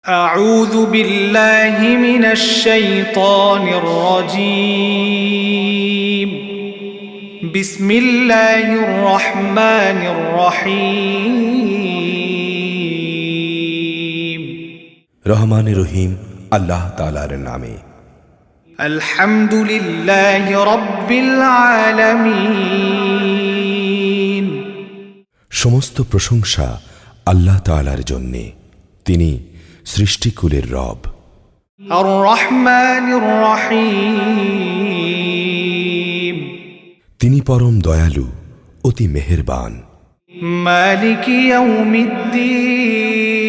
أعوذ بالله من الشيطان الرجيم بسم الله الرحمن الرحيم রহমান রহিম আল্লাহ তাআলার নামে। الحمد لله رب العالمين সমস্ত প্রশংসা আল্লাহ তাআলার জন্যে, তিনি সৃষ্টিকুলের রব। الرحمن الرحيم তিনি পরম দয়ালু, অতি মেহেরবান। مالك يوم الدين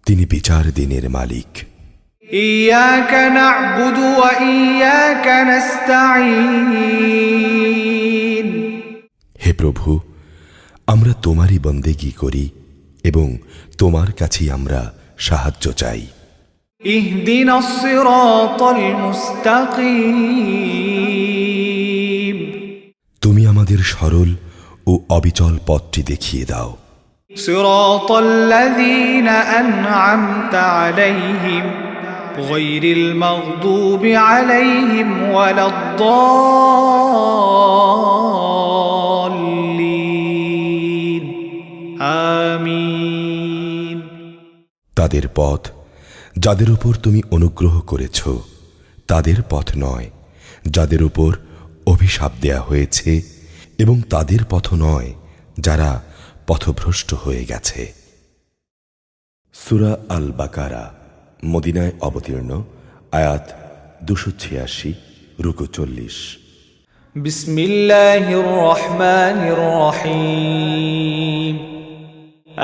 তিনি বিচার দিনের মালিক। إياك نعبد وإياك نستعين হে প্রভু, আমরা তোমারই বন্দেগী করি এবং তোমার কাছেই আমরা সাহায্য চাই। اهدنا الصراط المستقيم তুমি আমাদের সরল ও অবিচল পথটি দেখিয়ে দাও। صراط الذين أنعمت عليهم غير المغضوب عليهم ولا الضالين آمين তাদের পথ যাদের উপর তুমি অনুগ্রহ করেছ, তাদের পথ নয় যাদের উপর অভিশাপ দেয়া হয়েছে, এবং তাদের পথ নয় যারা পথভ্রষ্ট হয়ে গেছে। সূরা আল বাকারা মদিনায় অবতীর্ণ, আয়াত 286, রুকু 40। بسم الله الرحمن الرحيم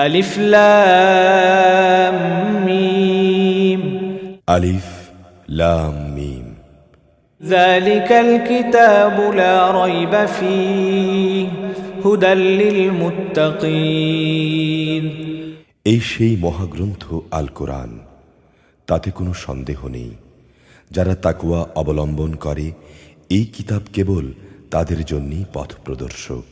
ألف لام ميم আলিফ লাম মিম। ذلك الكتاب لا ريب فيه هدى للمتقين এই সেই মহাগ্রন্থ আল কোরআন, তাতে কোনো সন্দেহ নেই। যারা তাকওয়া অবলম্বন করে, এই কিতাব কেবল তাদের জন্যই পথ প্রদর্শক।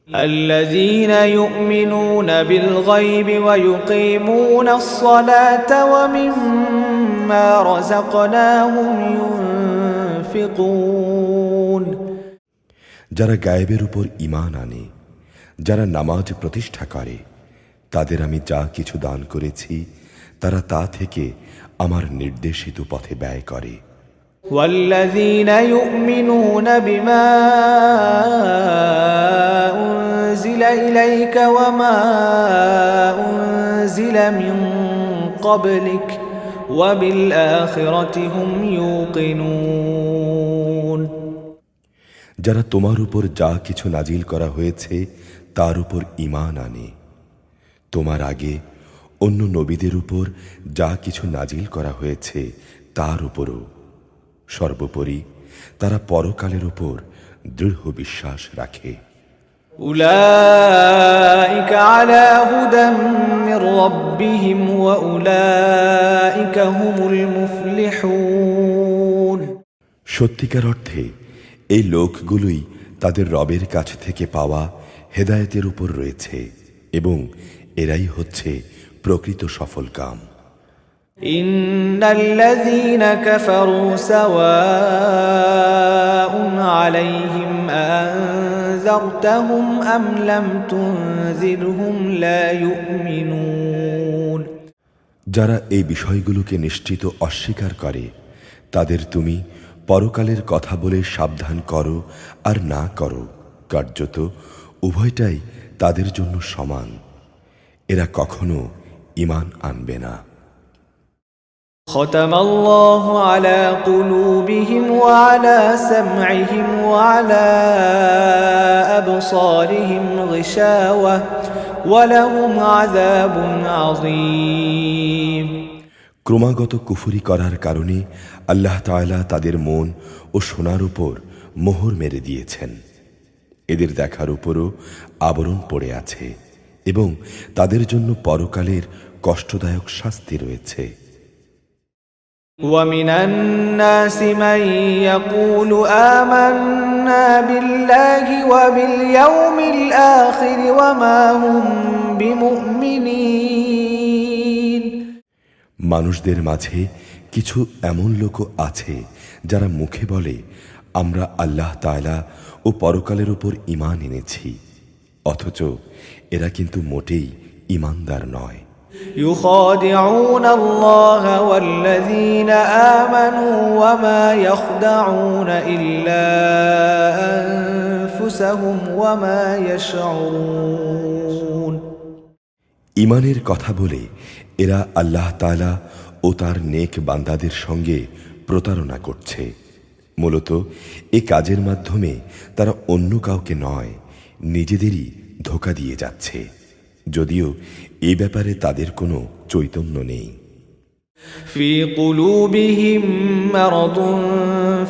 الذين يؤمنون بالغيب ويقيمون الصلاة ومما رزقناهم ينفقون যারা গায়েবের উপর ঈমান আনে, যারা নামাজ প্রতিষ্ঠা করে, তাদের আমি যা কিছু দান করেছি তারা তা থেকে আমার নির্দেশিত পথে ব্যয় করে। والذين يؤمنون بما أنزل إليك وما أنزل من قبلك وبالآخرة هم يوقنون যারা তোমার উপর যা কিছু নাজিল করা হয়েছে তার উপর ঈমান আনে, তোমার আগে অন্য নবীদের উপর যা কিছু নাজিল করা হয়েছে তার উপরও, সর্বোপরি তারা পরকালের উপর দৃঢ় বিশ্বাস রাখে। أولئك على هدى من ربهم وأولئك هم المفلحون সত্যিকার অর্থে এই লোকগুলোই তাদের রবের কাছ থেকে পাওয়া হেদায়েতের উপর রয়েছে, এবং এরাই হচ্ছে প্রকৃত সফলকাম। إن الذين كفروا سواء عليهم أنذرتهم أم لم تنذرهم لا يؤمنون যারা এই বিষয়গুলোকে নিশ্চিত অস্বীকার করে, তাদের তুমি পরকালের কথা বলে সাবধান করো আর না করো, কার্যত উভয়টাই তাদের জন্য সমান। এরা কখনো ঈমান আনবে না। ختم الله على قلوبهم وعلى سمعهم وعلى أبصارهم غشاوة ولهم عذاب عظيم ক্রমাগত কুফরি করার কারণে আল্লাহ তাআলা তাদের মন ও শোনার উপর মোহর মেরে দিয়েছেন। এদের দেখার উপরও আবরণ পড়ে আছে, এবং তাদের জন্য পরকালের কষ্টদায়ক শাস্তি রয়েছে। ومن الناس من يقول آمنا بالله وباليوم الآخر وما هم بمؤمنين মানুষদের মাঝে কিছু এমন লোকও আছে যারা মুখে বলে, আমরা আল্লাহ তাআলা ও পরকালের উপর ঈমান এনেছি, অথচ এরা কিন্তু মোটেই ঈমানদার নয়। يخادعون الله والذين آمنوا وما يخدعون إلا أنفسهم وما يشعرون। ঈমানের কথা বলে এরা আল্লাহ তাআলা ও তার নেক বান্দাদের সঙ্গে প্রতারণা করছে। মূলত এ কাজের মাধ্যমে তারা অন্য কাউকে নয়, নিজেদেরই ধোঁকা দিয়ে যাচ্ছে, যদিও এ ব্যাপারে তাদের কোনো চৈতন্য নেই। في قلوبهم مرض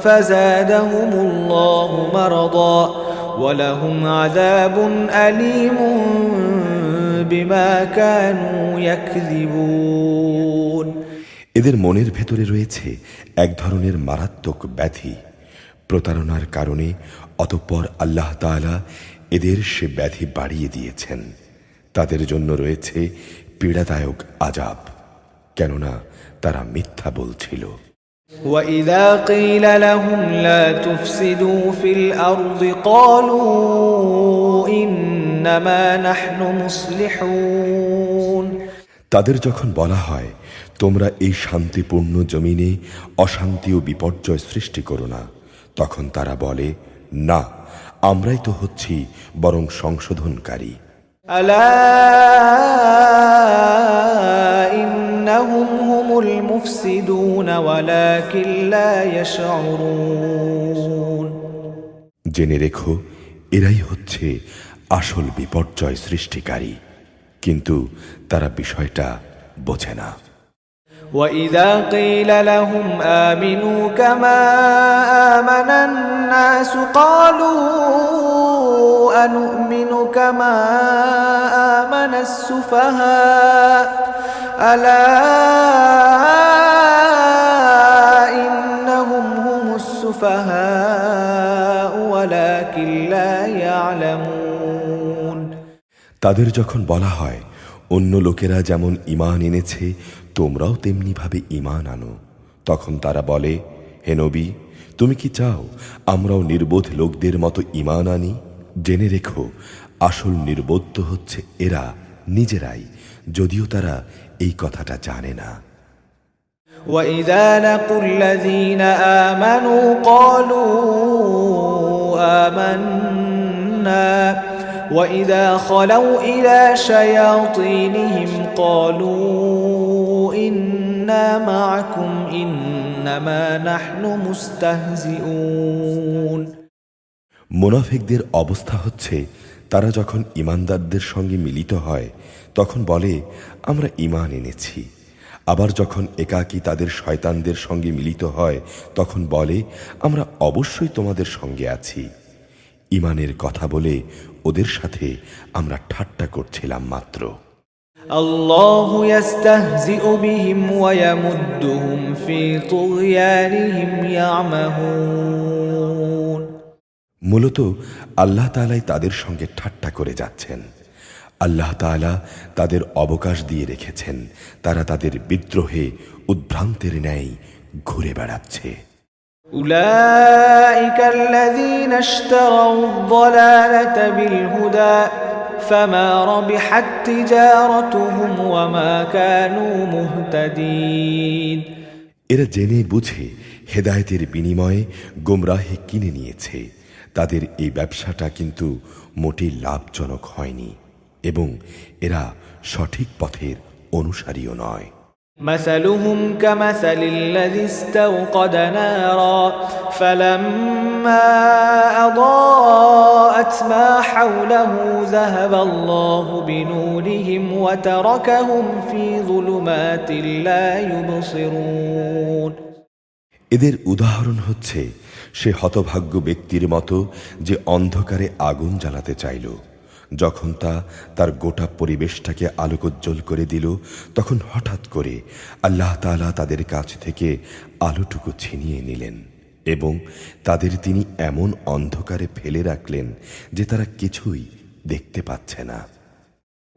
فزادهم الله مرضا ولهم عذاب أليم بما كانوا يكذبون। এদের মনের ভেতরে রয়েছে এক ধরনের মারাত্মক ব্যাধি। প্রতারণার কারণে অতঃপর আল্লাহ তাআলা এদের সে ব্যাধি বাড়িয়ে দিয়েছেন। তাদের জন্য রয়েছে পীড়াদায়ক আযাব, কেননা তারা মিথ্যা বলছিল। وَإِذَا قِيلَ لَهُمْ لَا تُفْسِدُوا فِي الْأَرْضِ قَالُوا إِنَّمَا نَحْنُ مُصْلِحُونَ। তাদের যখন বলা হয়, তোমরা এই শান্তিপূর্ণ জমিনে অশান্তি ও বিপর্যয় সৃষ্টি করো না, তখন তারা বলে, না, আমরাই তো হচ্ছি বরং সংশোধনকারী। ألا إنهم هم المفسدون ولكن لا يشعرون। জেনে রেখো, এরাই হচ্ছে আসল বিপর্যয় সৃষ্টিকারী, কিন্তু তারা বিষয়টা বোঝে না। وإذا قيل لهم آمنوا كما آمن الناس قالوا أنؤمن كما آمن السفهاء ألا إنهم هم السفهاء ولكن لا يعلمون। তাদের যখন বলা হয়, অন্য লোকেরা যেমন ঈমান এনেছে তোমরাও তেমনিভাবে ঈমান আনো, তখন তারা বলে, হে নবী, তুমি কি চাও আমরাও নির্বোধ লোকদের মতো ঈমান আনি? জেনে রেখো, আসল নির্বোধ হচ্ছে এরা নিজেরাই, যদিও তারা এই কথাটা জানে না। وَإِذَا لَقُوا الَّذِينَ آمَنُوا قَالُوا آمَنَّا وَإِذَا خَلَوْا إِلَى شَيَاطِينِهِمْ قَالُوا إِنَّا مَعَكُمْ إِنَّمَا نَحْنُ مُسْتَهْزِئُونَ। মুনাফিকদের অবস্থা হচ্ছে, তারা যখন ঈমানদারদের সঙ্গে মিলিত হয় তখন বলে, আমরা ঈমান এনেছি। আবার যখন একাকী তাদের শয়তানদের সঙ্গে মিলিত হয় তখন বলে, আমরা অবশ্যই তোমাদের সঙ্গে আছি। ঈমানের কথা বলে ওদের সাথে আমরা ঠাট্টা করছিলাম মাত্র। আল্লাহু ইস্তাহজিউ বিহিম ওয়া ইয়ামুদ্দুহুম ফি তুগয়ানিহিম ইয়ামাহুন। মূলত আল্লাহ তাআলাই তাদের সঙ্গে ঠাট্টা করে যাচ্ছেন। আল্লাহ তাআলা তাদের অবকাশ দিয়ে রেখেছেন, তারা তাদের বিদ্রোহে উদ্ভ্রান্তের ন্যায় ঘুরে বেড়াচ্ছে। উলাইকা আল্লাযীনা ইশতারাউ আদ-দালালাতা বিল হুদা ফামা রাবিহাত তিজারাতুহুম ওয়া মা কানু মুহতাদিন। এরা জেনে বুঝে হেদায়েতের বিনিময়ে গোমরাহি কিনে নিয়েছে, তাদের এই ব্যবসাটা কিন্তু মোটেই লাভজনক হয়নি এবং এরা সঠিক পথের অনুসারীও নয়। مثلهم كمثل الذي استوقد نارا فلما أضاءت ما حوله ذهب الله بنورهم وتركهم في ظلمات لا يبصرون। এদের উদাহরণ হচ্ছে সে হতভাগ্য ব্যক্তির মতো যে অন্ধকারে আগুন জ্বালাতে চাইল, যখন তা তার গোটা পরিবেশটাকে আলোকোজ্জ্বল করে দিল তখন হঠাৎ করে আল্লাহ তাআলা তাদের কাছ থেকে আলোটুকু ছিনিয়ে নিলেন এবং তাদের তিনি এমন অন্ধকারে ফেলে রাখলেন যে তারা কিছুই দেখতে পাচ্ছে না।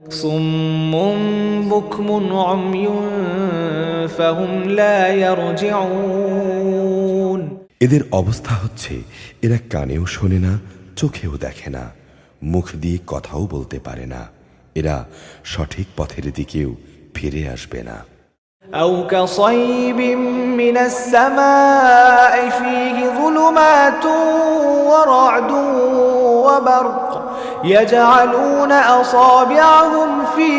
صم بكم عمي فهم لا يرجعون এদের অবস্থা হচ্ছে এরা কানেও শোনে না, চোখেও দেখে না, মুখ দিয়ে কথাও বলতে পারে না, এরা সঠিক পথের দিকেও ফিরে আসবে না। أو كصيب من السماء فيه ظلمات ورعد وبرق يجعلون أصابعهم في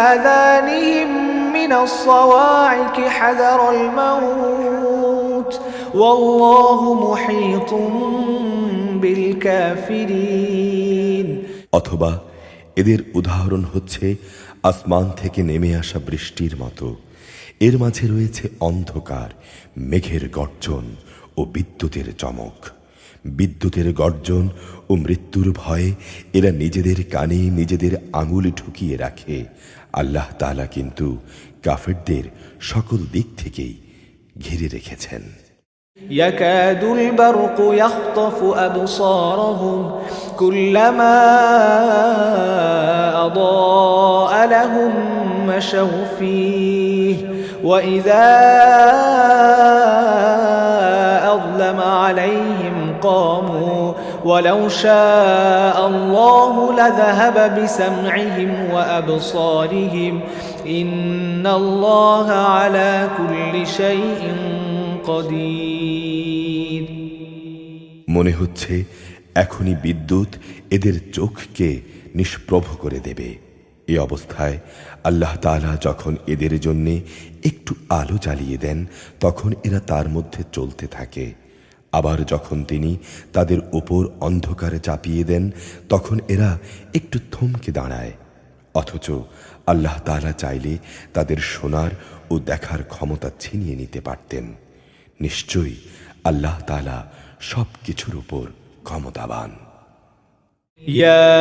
آذانهم من الصواعق حذر الموت والله محيط بالكافرين অথবা এদের উদাহরণ হচ্ছে আসমান থেকে নেমে আসা বৃষ্টির মতো, এর মাঝে রয়েছে অন্ধকার, মেঘের গর্জন ও বিদ্যুতের চমক। বিদ্যুতের গর্জন ও মৃত্যুর ভয়ে এরা নিজেদের কানে নিজেদের আঙুল ঢুকিয়ে রাখে। আল্লাহ তাআলা কিন্তু কাফেরদের সকল দিক থেকেই ঘিরে রেখেছেন। يكاد البرق يخطف أبصارهم كلما أضاء لهم مشوا فيه وإذا أظلم عليهم قاموا ولو شاء الله لذهب بسمعهم وأبصارهم إن الله على كل شيء قدير মনে হচ্ছে এখনই বিদ্যুৎ এদের চোখকে নিষ্প্রভ করে দেবে। এই অবস্থায় আল্লাহ তাআলা যখন এদের জন্যে একটু আলো জ্বালিয়ে দেন তখন এরা তার মধ্যে চলতে থাকে, আবার যখন তিনি তাদের উপর অন্ধকারে চাপিয়ে দেন তখন এরা একটু থমকে দাঁড়ায়। অথচ আল্লাহ তাআলা চাইলে তাদের শোনার ও দেখার ক্ষমতা ছিনিয়ে নিতে পারতেন। নিশ্চয়ই আল্লাহ তাআলা সব কিছুর উপর ক্ষমতাবান। يا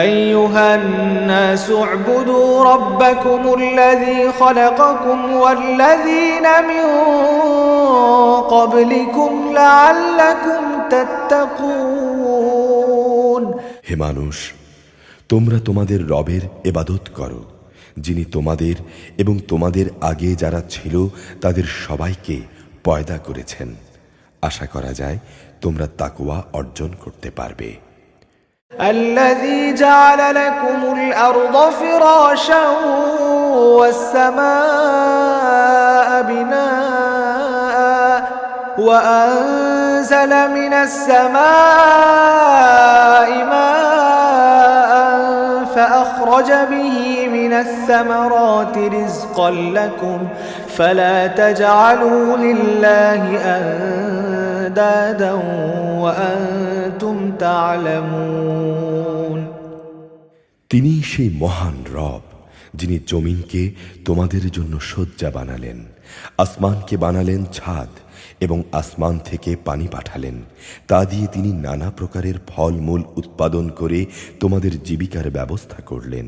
أيها الناس اعبدوا ربكم الذي خلقكم والذين من قبلكم لعلكم تتقون হে মানুষ, তোমরা তোমাদের রবের ইবাদত করো, যিনি তোমাদের এবং তোমাদের আগে যারা ছিল তাদের সবাইকে পয়দা করেছেন। আশা করা যায় তোমরা তাকওয়া অর্জন করতে পারবে। الذي جعل لكم الأرض فراشا والسماء بناء وأنزل من السماء ماء فأخرج به من الثمرات رزقا لكم فلا تجعلوا لله أندادا وأنتم تعلمون তিনি সেই মহান রব যিনি জমিনকে তোমাদের জন্য শয্যা বানালেন, আসমানকে বানালেন ছাদ এবং আসমান থেকে পানি পাঠালেন। তা দিয়ে তিনি নানা প্রকারের ফলমূল উৎপাদন করে তোমাদের জীবিকার ব্যবস্থা করলেন।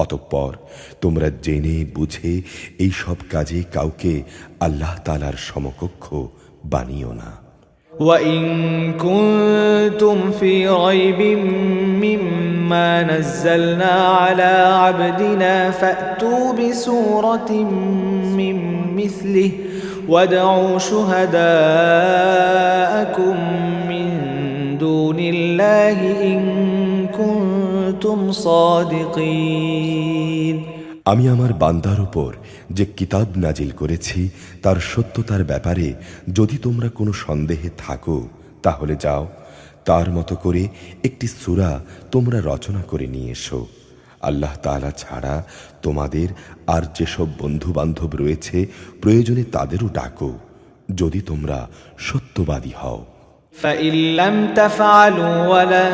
অতঃপর তোমরা জেনে বুঝে এই সব কাজে কাউকে আল্লাহ তাআলার সমকক্ষ বানিও না। وإن كنتم في ريب مما نزلنا على عبدنا فأتوا بسورة من مثله وادعوا شهداءكم من دون الله إن كنتم صادقين আমি আমার বান্দার উপর যে কিতাব নাজিল করেছি তার সত্যতার ব্যাপারে যদি তোমরা কোনো সন্দেহে থাকো তাহলে যাও, তার মতো করে একটি সূরা তোমরা রচনা করে নিয়ে এসো। আল্লাহ তাআলা ছাড়া তোমাদের আর যেসব বন্ধু বান্ধব রয়েছে প্রয়োজনে তাদেরও ডাকো, যদি তোমরা সত্যবাদী হও। فإن لم تفعلوا ولن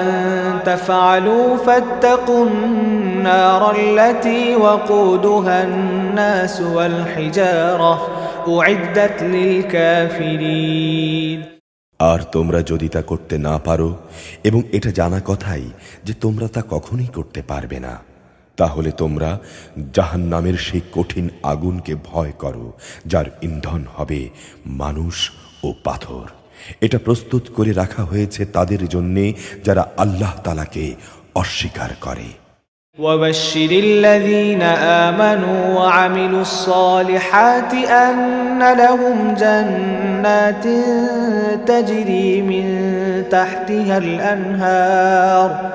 تفعلوا فاتقوا النار التي وقودها الناس والحجارة أعدت للكافرين আর তোমরা যদি তা করতে না পারো এবং এটা জানা কথাই যে তোমরা তা কখনোই করতে পারবে না, তাহলে তোমরা জাহান্নামের সেই কঠিন আগুনকে ভয় করো যার ইন্ধন হবে মানুষ ও পাথর। এটা প্রস্তুত করে রাখা হয়েছে তাদের জন্যে যারা আল্লাহ তাআলাকে অস্বীকার করে। وبشر الذين آمنوا وعملوا الصالحات أن لهم جنات تجري من تحتها الأنهار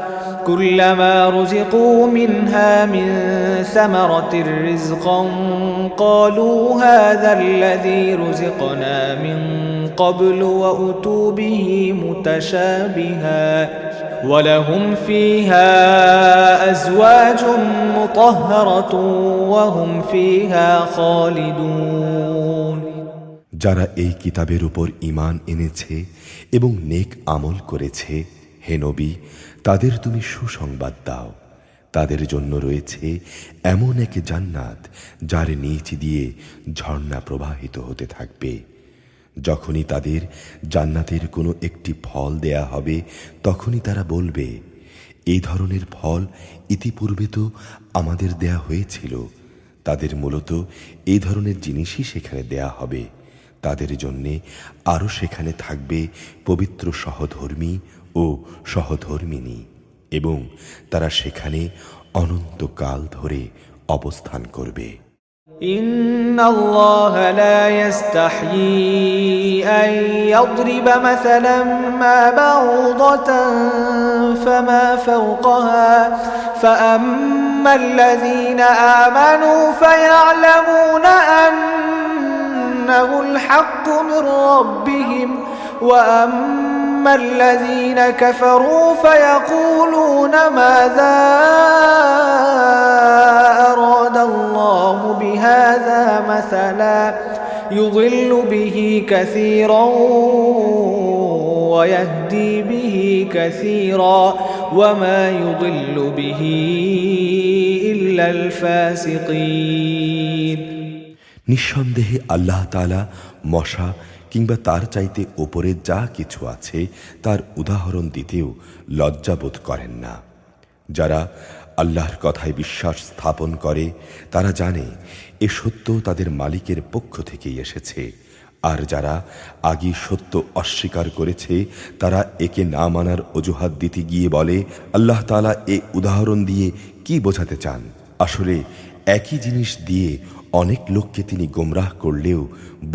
كلما رزقوا منها من ثمرة رزقا قالوا هذا الذي رزقنا من قبل وأتوا به متشابها ولهم فيها أزواج مطهرة وهم فيها خالدون যারা এই কিতাবের উপর ঈমান এনেছে এবং নেক আমল করেছে, হে নবী, তাদের তুমি সুসংবাদ দাও। তাদের জন্য রয়েছে এমন এক জান্নাত যার নিচ দিয়ে ঝর্ণা প্রবাহিত হতে থাকবে। যখনই তাদের জান্নাতের কোনো একটি ফল দেয়া হবে, তখনই তারা বলবে, এই ধরনের ফল ইতিপূর্বে তো আমাদের দেয়া হয়েছিল। তাদের মূলত এই ধরনের জিনিসই সেখানে দেয়া হবে। তাদের জন্যে আরও সেখানে থাকবে পবিত্র সহধর্মী ও সহধর্মিনী, এবং তারা সেখানে অনন্তকাল ধরে অবস্থান করবে। إن الله لا يستحيي أن يضرب مثلا ما بعوضة فما فوقها فأما الذين آمنوا فيعلمون أنه الحق من ربهم وأما الذين كفروا فيقولون ماذا أراد الله بهذا مثلا يضل به كثيرا ويهدي به كثيرا وما يضل به إلا الفاسقين নিঃসন্দেহে আল্লাহ তাআলা মশা কিংবা তার চাইতে ওপরে যা কিছু আছে তার উদাহরণ দিতেও লজ্জাবোধ করেন না। যারা আল্লাহর কথায় বিশ্বাস স্থাপন করে তারা জানে এ সত্য তাদের মালিকের পক্ষ থেকেই এসেছে, আর যারা আগে সত্য অস্বীকার করেছে তারা একে না মানার অজুহাত দিতে গিয়ে বলে, আল্লাহ তাআলা এ উদাহরণ দিয়ে কি বোঝাতে চান? আসলে একই জিনিস দিয়ে অনেক লোককে তিনি গোমরাহ করলেও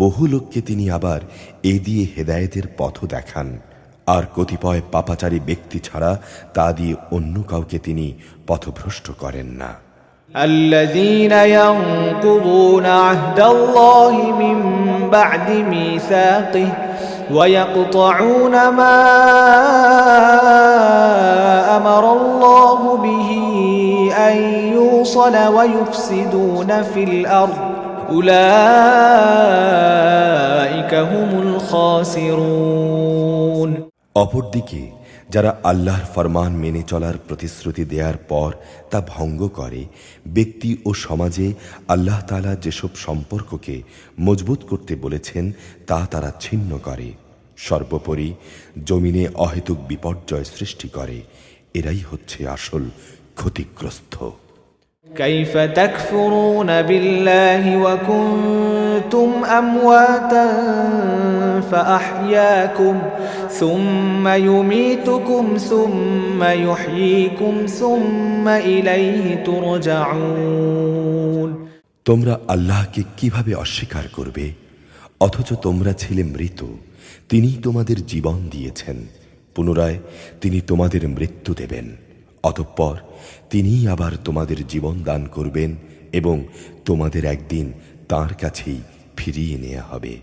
বহু লোককে তিনি আবার এ দিয়ে হেদায়েতের পথও দেখান, আর কতিপয় পাপাচারী ব্যক্তি ছাড়া তা দিয়ে অন্য কাউকে তিনি পথভ্রষ্ট করেন না। الذين ينقضون عهد الله من بعد ميثاقه ويقطعون ما أمر الله به أن يوصل ويفسدون في الأرض أولئك هم الخاسرون অপরদিকে যারা আল্লাহর ফরমান মেনে চলার প্রতিশ্রুতি দেওয়ার পর তা ভঙ্গ করে, ব্যক্তি ও সমাজে আল্লাহ তাআলা যেসব সম্পর্ককে মজবুত করতে বলেছেন তা তারা ছিন্ন করে, সর্বোপরি জমিনে অহেতুক বিপর্যয় সৃষ্টি করে, এরাই হচ্ছে আসল ক্ষতিগ্রস্ত। كيف تكفرون بالله وكنتم أمواتا فأحياكم ثم يميتكم ثم يحييكم ثم إليه ترجعون তোমরা আল্লাহকে কিভাবে অস্বীকার করবে অথচ তোমরা ছিলে মৃত? তিনি তোমাদের জীবন দিয়েছেন, পুনরায় তিনি তোমাদের মৃত্যু দেবেন, অতঃপর তিনি আবার তোমাদের জীবন দান করবেন এবং তোমাদের একদিন তাঁর কাছেই ফিরিয়ে নেওয়া হবে।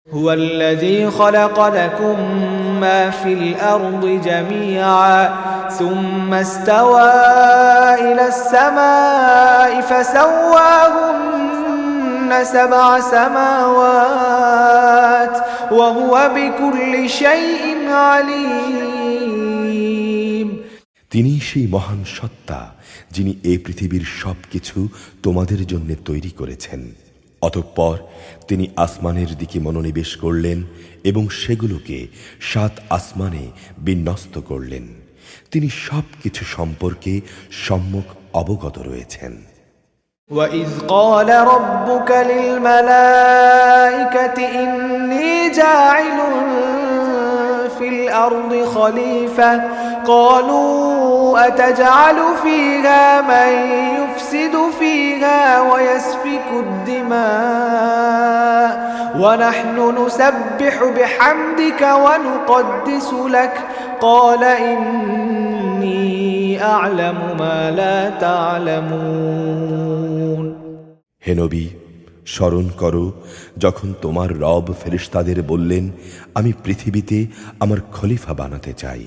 هو الذي خلق لكم ما في الأرض جميعا ثم استوى إلى السماء فسواهن سبع سماوات وهو بكل شيء عليم তিনি সেই মহান সত্তা যিনি এই পৃথিবীর সব কিছু তোমাদের জন্য তৈরি করেছেন, অতঃপর তিনি আসমানের দিকে মনোনিবেশ করলেন এবং সেগুলোকে 7 আসমানে বিন্যস্ত করলেন। তিনি সব কিছু সম্পর্কে সম্যক অবগত রয়েছেন। وَإِذْ قَالَ رَبُّكَ لِلْمَلَائِكَةِ إِنِّي جَاعِلٌ فِي الْأَرْضِ خَلِيفَةً قالوا أتجعل فيها من يفسد فيها ويسفك الدماء ونحن نسبح بحمدك ونقدس لك قال إني أعلم ما لا تعلمون হে নবী, স্মরণ করো যখন তোমার রব ফেরেশতাদের বললেন, আমি পৃথিবীতে আমার খলিফা বানাতে চাই।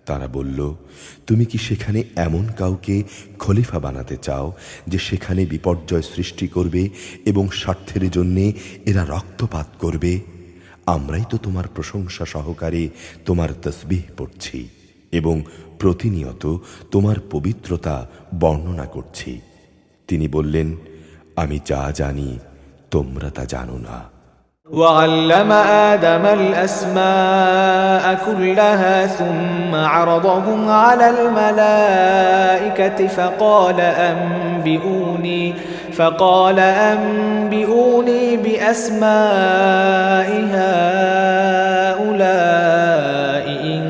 তারা বলল, তুমি কি সেখানে এমন কাউকে খলিফা বানাতে চাও যে সেখানে বিপর্যয় সৃষ্টি করবে এবং স্বার্থের জন্যে এরা রক্তপাত করবে? আমরাই তো তোমার প্রশংসা সহকারে তোমার তসবিহ পড়ছি এবং প্রতিনিয়ত তোমার পবিত্রতা বর্ণনা করছি। তিনি বললেন, আমি যা জানি তোমরা তা জানো না। وعلم آدم الأسماء كلها ثم عرضهم على الملائكة فقال أنبئوني بأسماء هؤلاء إن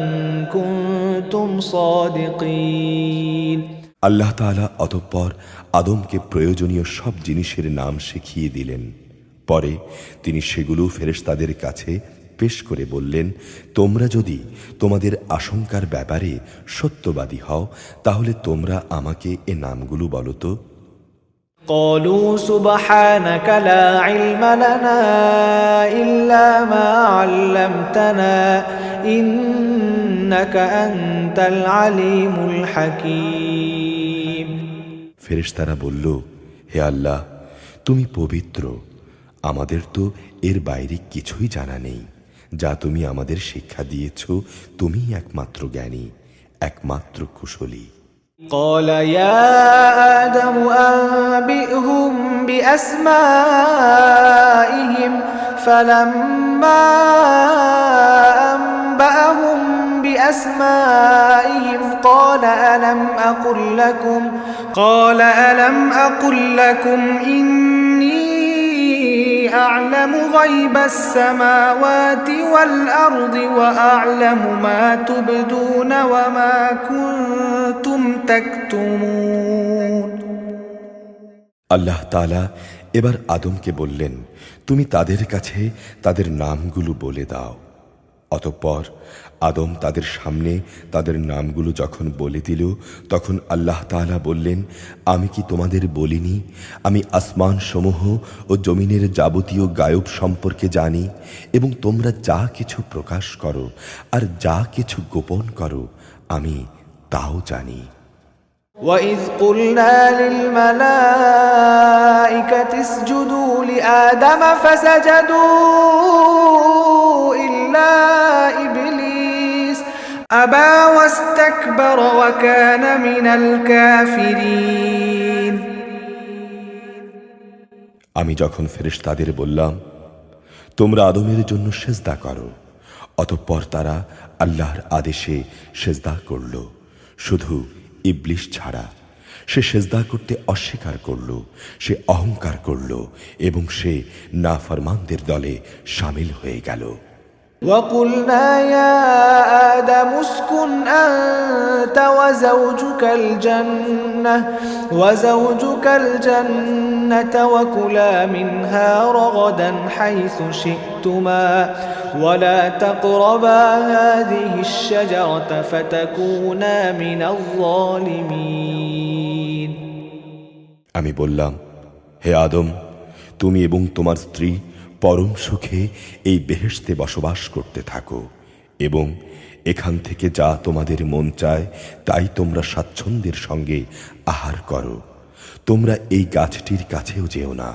كنتم صادقين আল্লাহ তাআলা অতঃপর আদমকে প্রয়োজনীয় সব জিনিসের নাম শিখিয়ে দিলেন। পরে তিনি সেগুলো ফেরেশতাদের কাছে পেশ করে বললেন, তোমরা যদি তোমাদের আশঙ্কার ব্যাপারে সত্যবাদী হও তাহলে তোমরা আমাকে এ নামগুলো বলো তো। قالوا سبحانك لا علم لنا إلا ما علمتنا إنك أنت العليم الحكيم ফেরেশতারা বলল, হে আল্লাহ, তুমি পবিত্র, আমাদের তো এর বাইরে কিছুই জানা নেই। যা তুমি আমাদের শিক্ষা দিয়েছ, তুমিই একমাত্র জ্ঞানী, একমাত্র কুশলী। قال يا آدم أنبئهم بأسمائهم فلما أنبأهم بأسمائهم قال ألم أقل لكم إني أعلم غيب السماوات والأرض وأعلم ما تبدون وما كنتم تكتمون আল্লাহ তাআলা এবার আদমকে বললেন, তুমি তাদের কাছে তাদের নামগুলো বলে দাও। অতঃপর আদম তাদের সামনে তাদের নামগুলো যখন বলে দিল, তখন আল্লাহ তাআলা বললেন, আমি কি তোমাদের বলিনি আমি আসমান সমূহ ও জমিনের যাবতীয় গায়ব সম্পর্কে জানি এবং তোমরা যা কিছু প্রকাশ করো আর যা কিছু গোপন করো আমি তাও জানি। وَإِذْ قُلْنَا لِلْمَلَائِكَةِ اسْجُدُوا لِآدَمَ فَسَجَدُوا إِلَّا إِبْلِيسَ أَبَى وَاسْتَكْبَرَ وَكَانَ مِنَ الْكَافِرِينَ আমি যখন ফেরেশতাদের বললাম, তোমরা আদমের জন্য সেজদা করো, অতঃপর তারা আল্লাহর আদেশে সেজদা করল, শুধু ইবলিস ছাড়া। সে সেজদা করতে অস্বীকার করল, সে অহংকার করল এবং সে নাফরমানদের দলে শামিল হয়ে গেল। وَقُلْنَا يَا آدَمُ اسْكُنْ أَنْتَ وَزَوْجُكَ الْجَنَّةَ وَكُلَا مِنْهَا رَغَدًا حَيْثُ شِئْتُمَا وَلَا تَقْرَبَا هَذِهِ الشَّجَرَةَ فَتَكُونَا مِنَ الظَّالِمِينَ আমি বললাম, হে আদম, তুমি এবং তোমার স্ত্রী পরম সুখে এই বেহেশতে বসবাস করতে থাকো এবং এখান থেকে যা তোমাদের মন চায় তাই তোমরা স্বাচ্ছন্দ্যের সঙ্গে আহার করো। তোমরা এই গাছটির কাছেও যেও না,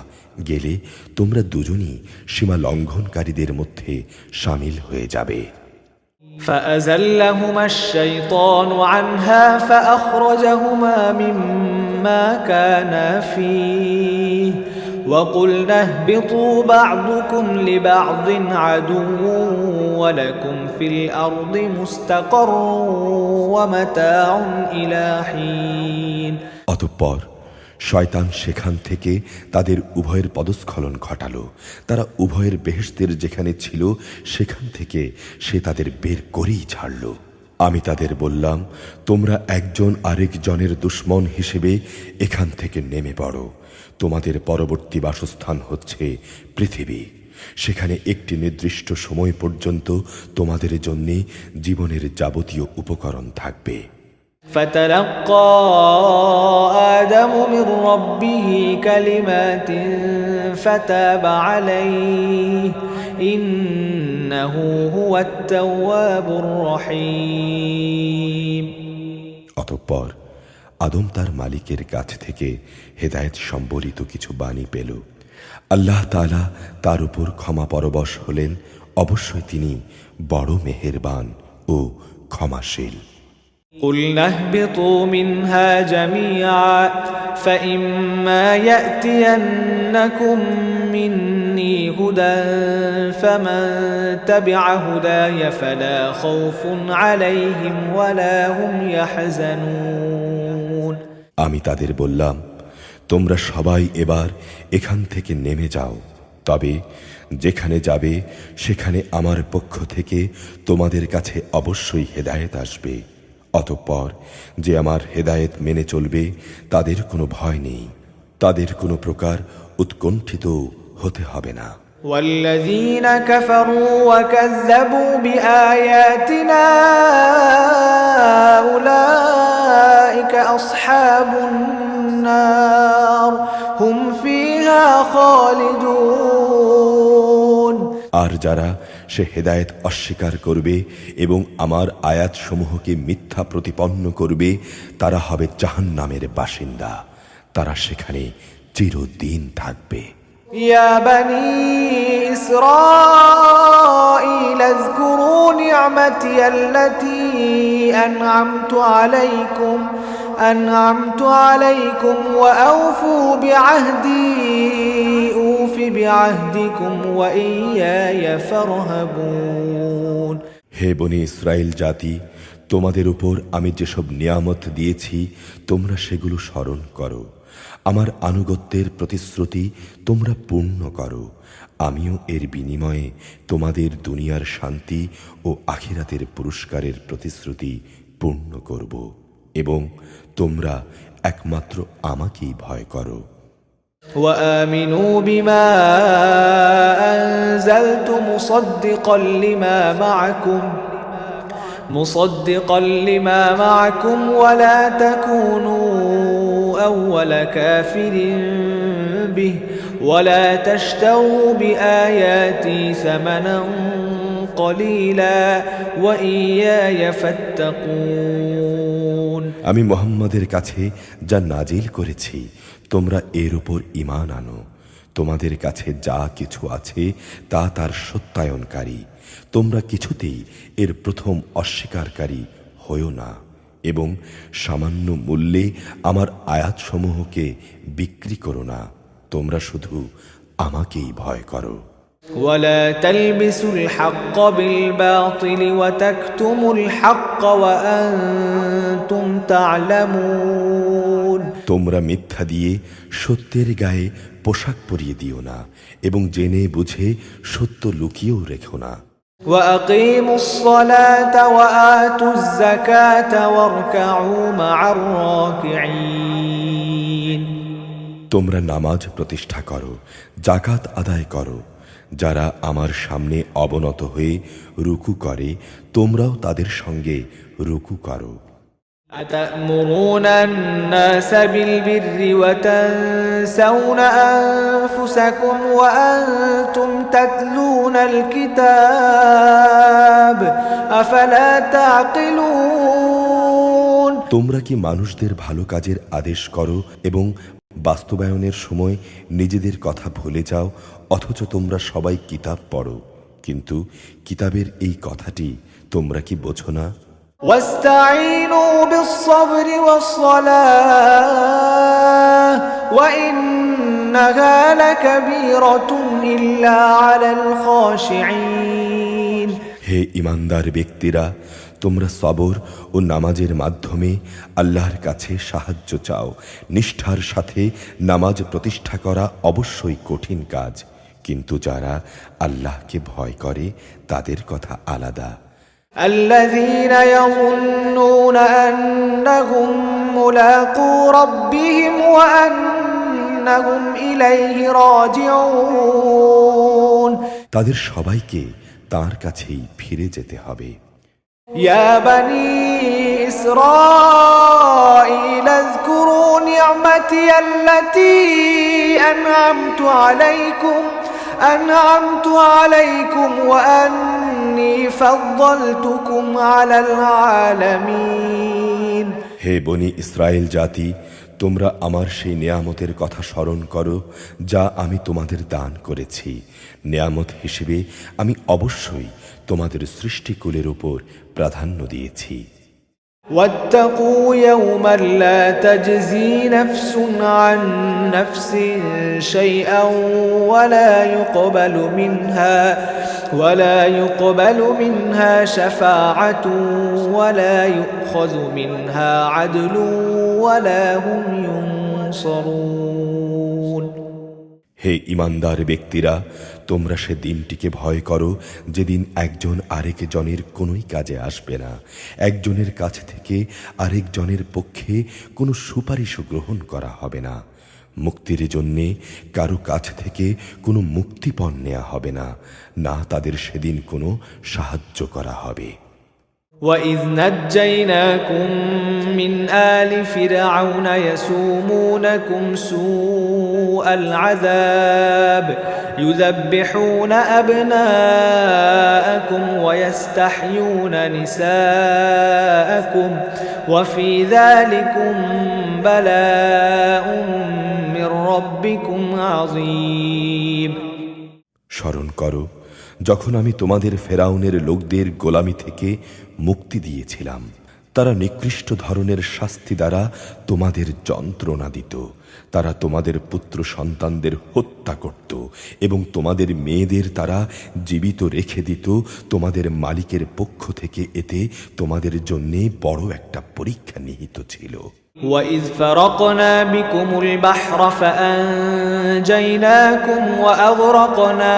গেলে তোমরা দুজনই সীমা লঙ্ঘনকারীদের মধ্যে শামিল হয়ে যাবে। فأزلهما الشيطان عنها فأخرجهما مما كانا فيه وقلنا اهبطوا بعضكم لبعض عدو ولكم في الأرض مستقر ومتاع إلى حين অতঃপর শয়তান সেখান থেকে তাদের উভয়ের পদস্খলন ঘটালো। তারা উভয়ের বেহেশতের যেখানে ছিল সেখান থেকে সে তাদের বের করেই ছাড়ল। আমি তাদের বললাম, তোমরা একজন আরেকজনের দুশমন হিসেবে এখান থেকে নেমে পড়ো। তোমাদের পরবর্তী বাসস্থান হচ্ছে পৃথিবী। সেখানে একটি নির্দিষ্ট সময় পর্যন্ত তোমাদের জন্য জীবনের যাবতীয় উপকরণ থাকবে। فتلقى آدم من ربه كلمات فتاب عليه إنه هو التواب الرحيم। অতঃপর আদম তার মালিকের কাছ থেকে হেদায়েত সম্বলিত কিছু বাণী পেল। আল্লাহ তাআলা তার উপর ক্ষমা পরবশ হলেন। অবশ্যই তিনি বড় মেহেরবান ও ক্ষমাশীল। قُلْنَا اهْبِطُوا مِنْهَا جَمِيعًا فَإِمَّا يَأْتِيَنَّكُم مِّنِّي هُدًى فَمَن تَبِعَ هُدَايَ فَلَا خَوْفٌ عَلَيْهِمْ وَلَا هُمْ يَحْزَنُونَ। আমি তাদের বললাম, তোমরা সবাই এবার এখান থেকে নেমে যাও। তবে যেখানে যাবে সেখানে আমার পক্ষ থেকে তোমাদের কাছে অবশ্যই হেদায়েত আসবে। অতঃপর যে আমার হেদায়েত মেনে চলবে তাদের কোনো ভয় নেই, তাদের কোনো প্রকার উৎকণ্ঠিত হতে হবে না। والذين كفروا وكذبوا بآياتنا أولئك أصحاب النار هم فيها خالدون। আর যারা সে হেদায়েত অস্বীকার করবে এবং আমার আয়াতসমূহকে মিথ্যা প্রতিপন্ন করবে তারা হবে জাহান্নামের বাসিন্দা, তারা সেখানে চিরদিন থাকবে। يا بني إسرائيل اذكروا نعمتي التي أنعمت عليكم وأوفوا بعهدي أوف بعهدكم وإياي فارهبون। হে বনি ইসরাইল জাতি, তোমাদের উপর আমি যেসব নিয়ামত দিয়েছি তোমরা সেগুলো স্মরণ করো। আমার আনুগত্যের প্রতিশ্রুতি তোমরা পূর্ণ করো। আমিও এর বিনিময়ে তোমাদের দুনিয়ার শান্তি ও আখিরাতের পুরস্কারের প্রতিশ্রুতি পূর্ণ করব এবং তোমরা একমাত্র আমাকেই ভয় করো। وآمنوا بما أنزلت مصدقا لما معكم ولا تكونوا أول كافر به ولا تشتروا بآياتي ثمنا قليلا وإياي فاتقون। আমি মুহাম্মাদের কাছে যা নাজিল করেছি তোমরা এর উপর ঈমান আনো। তোমাদের কাছে যা কিছু আছে তা তার সত্যায়নকারী। তোমরা কিছুতেই এর প্রথম অস্বীকারী হয়ো না এবং সামান্য মূল্যে আমার আয়াতসমূহকে বিক্রি করো না। তোমরা শুধু আমাকেই ভয় করো। ولا تلبسوا الحق بالباطل وتكتموا الحق وأنتم تعلمون। তোমরা মিথ্যা দিয়ে সত্যের গায়ে পোশাক পরিয়ে দিও না এবং জেনে বুঝে সত্য লুকিয়েও রেখো না। وأقيموا الصلاة وآتوا الزكاة واركعوا مع الراكعين। তোমরা নামাজ প্রতিষ্ঠা করো, যাকাত আদায় করো। যারা আমার সামনে অবনত হয়ে রুকু করে তোমরাও তাদের সঙ্গে রুকু করো। أتأمرون الناس بالبر وتنسون أنفسكم وأنتم تتلون الكتاب أفلا تعقلون। তোমরা কি মানুষদের ভালো কাজের আদেশ করো এবং বাস্তবায়নের সময় নিজেদের কথা ভুলে যাও, অথচ তোমরা সবাই কিতাব পড়ো, কিন্তু কিতাবের এই কথাটি তোমরা কি বোঝো না? واستعينوا بالصبر والصلاة وإنها لكبيرة إلا على الخاشعين। হে ঈমানদার ব্যক্তিরা, তোমরা সবর ও নামাজের মাধ্যমে আল্লাহর কাছে সাহায্য চাও। নিষ্ঠার সাথে নামাজ প্রতিষ্ঠা করা অবশ্যই কঠিন কাজ, কিন্তু যারা আল্লাহকে ভয় করে তাদের কথা আলাদা। الذين يظنون أنهم ملاقو ربهم وأنهم إليه راجعون তাদের সবাইকে তার কাছেই ফিরে যেতে হবে। يا بني إسرائيل اذكروا نعمتي التي أنعمت عليكم وأني فضلتكم على العالمين হে বনি ইসরায়েল জাতি, তোমরা আমার সেই নেয়ামতের কথা স্মরণ করো যা আমি তোমাদের দান করেছি। নেয়ামত হিসেবে আমি অবশ্যই তোমাদের সৃষ্টিকুলের উপর প্রাধান্য দিয়েছি। واتقوا يوما لا تجزي نفس عن نفس شيئا ولا يقبل منها شفاعة ولا يؤخذ منها عدل ولا هم ينصرون হে ঈমানদার ব্যক্তিরা, তোমরা সে দিনটিকে ভয় করো যেদিন একজন আরেকজনের কোনোই কাজে আসবে না। একজনের কাছ থেকে আরেকজনের পক্ষে কোনো সুপারিশও গ্রহণ করা হবে না। মুক্তির জন্যে কারো কাছ থেকে কোনো মুক্তিপণ নেওয়া হবে না, না তাদের সেদিন কোনো সাহায্য করা হবে। وَإِذْ نَجَّيْنَاكُمْ مِنْ آلِ فِرْعَوْنَ يَسُومُونَكُمْ سُوءَ الْعَذَابِ يُذَبِّحُونَ أَبْنَاءَكُمْ وَيَسْتَحْيُونَ نِسَاءَكُمْ وَفِي ذَلِكُمْ بَلَاءٌ مِّن رَّبِّكُمْ عَظِيمٌ স্মরণ করো যখন আমি তোমাদের ফেরাউনের লোকদের গোলামি থেকে মুক্তি দিয়েছিলাম। তারা নিকৃষ্ট ধরনের শাস্তি দ্বারা তোমাদের যন্ত্রণা দিত। তারা তোমাদের পুত্র সন্তানদের হত্যা করত এবং তোমাদের মেয়েদের তারা জীবিত রেখে দিত তোমাদের মালিকের পক্ষ থেকে। এতে তোমাদের জন্যে বড় একটা পরীক্ষা নিহিত ছিল। وَإِذْ فَرَقْنَا بِكُمُ الْبَحْرَ فَأَنْجَيْنَاكُمْ وَأَغْرَقْنَا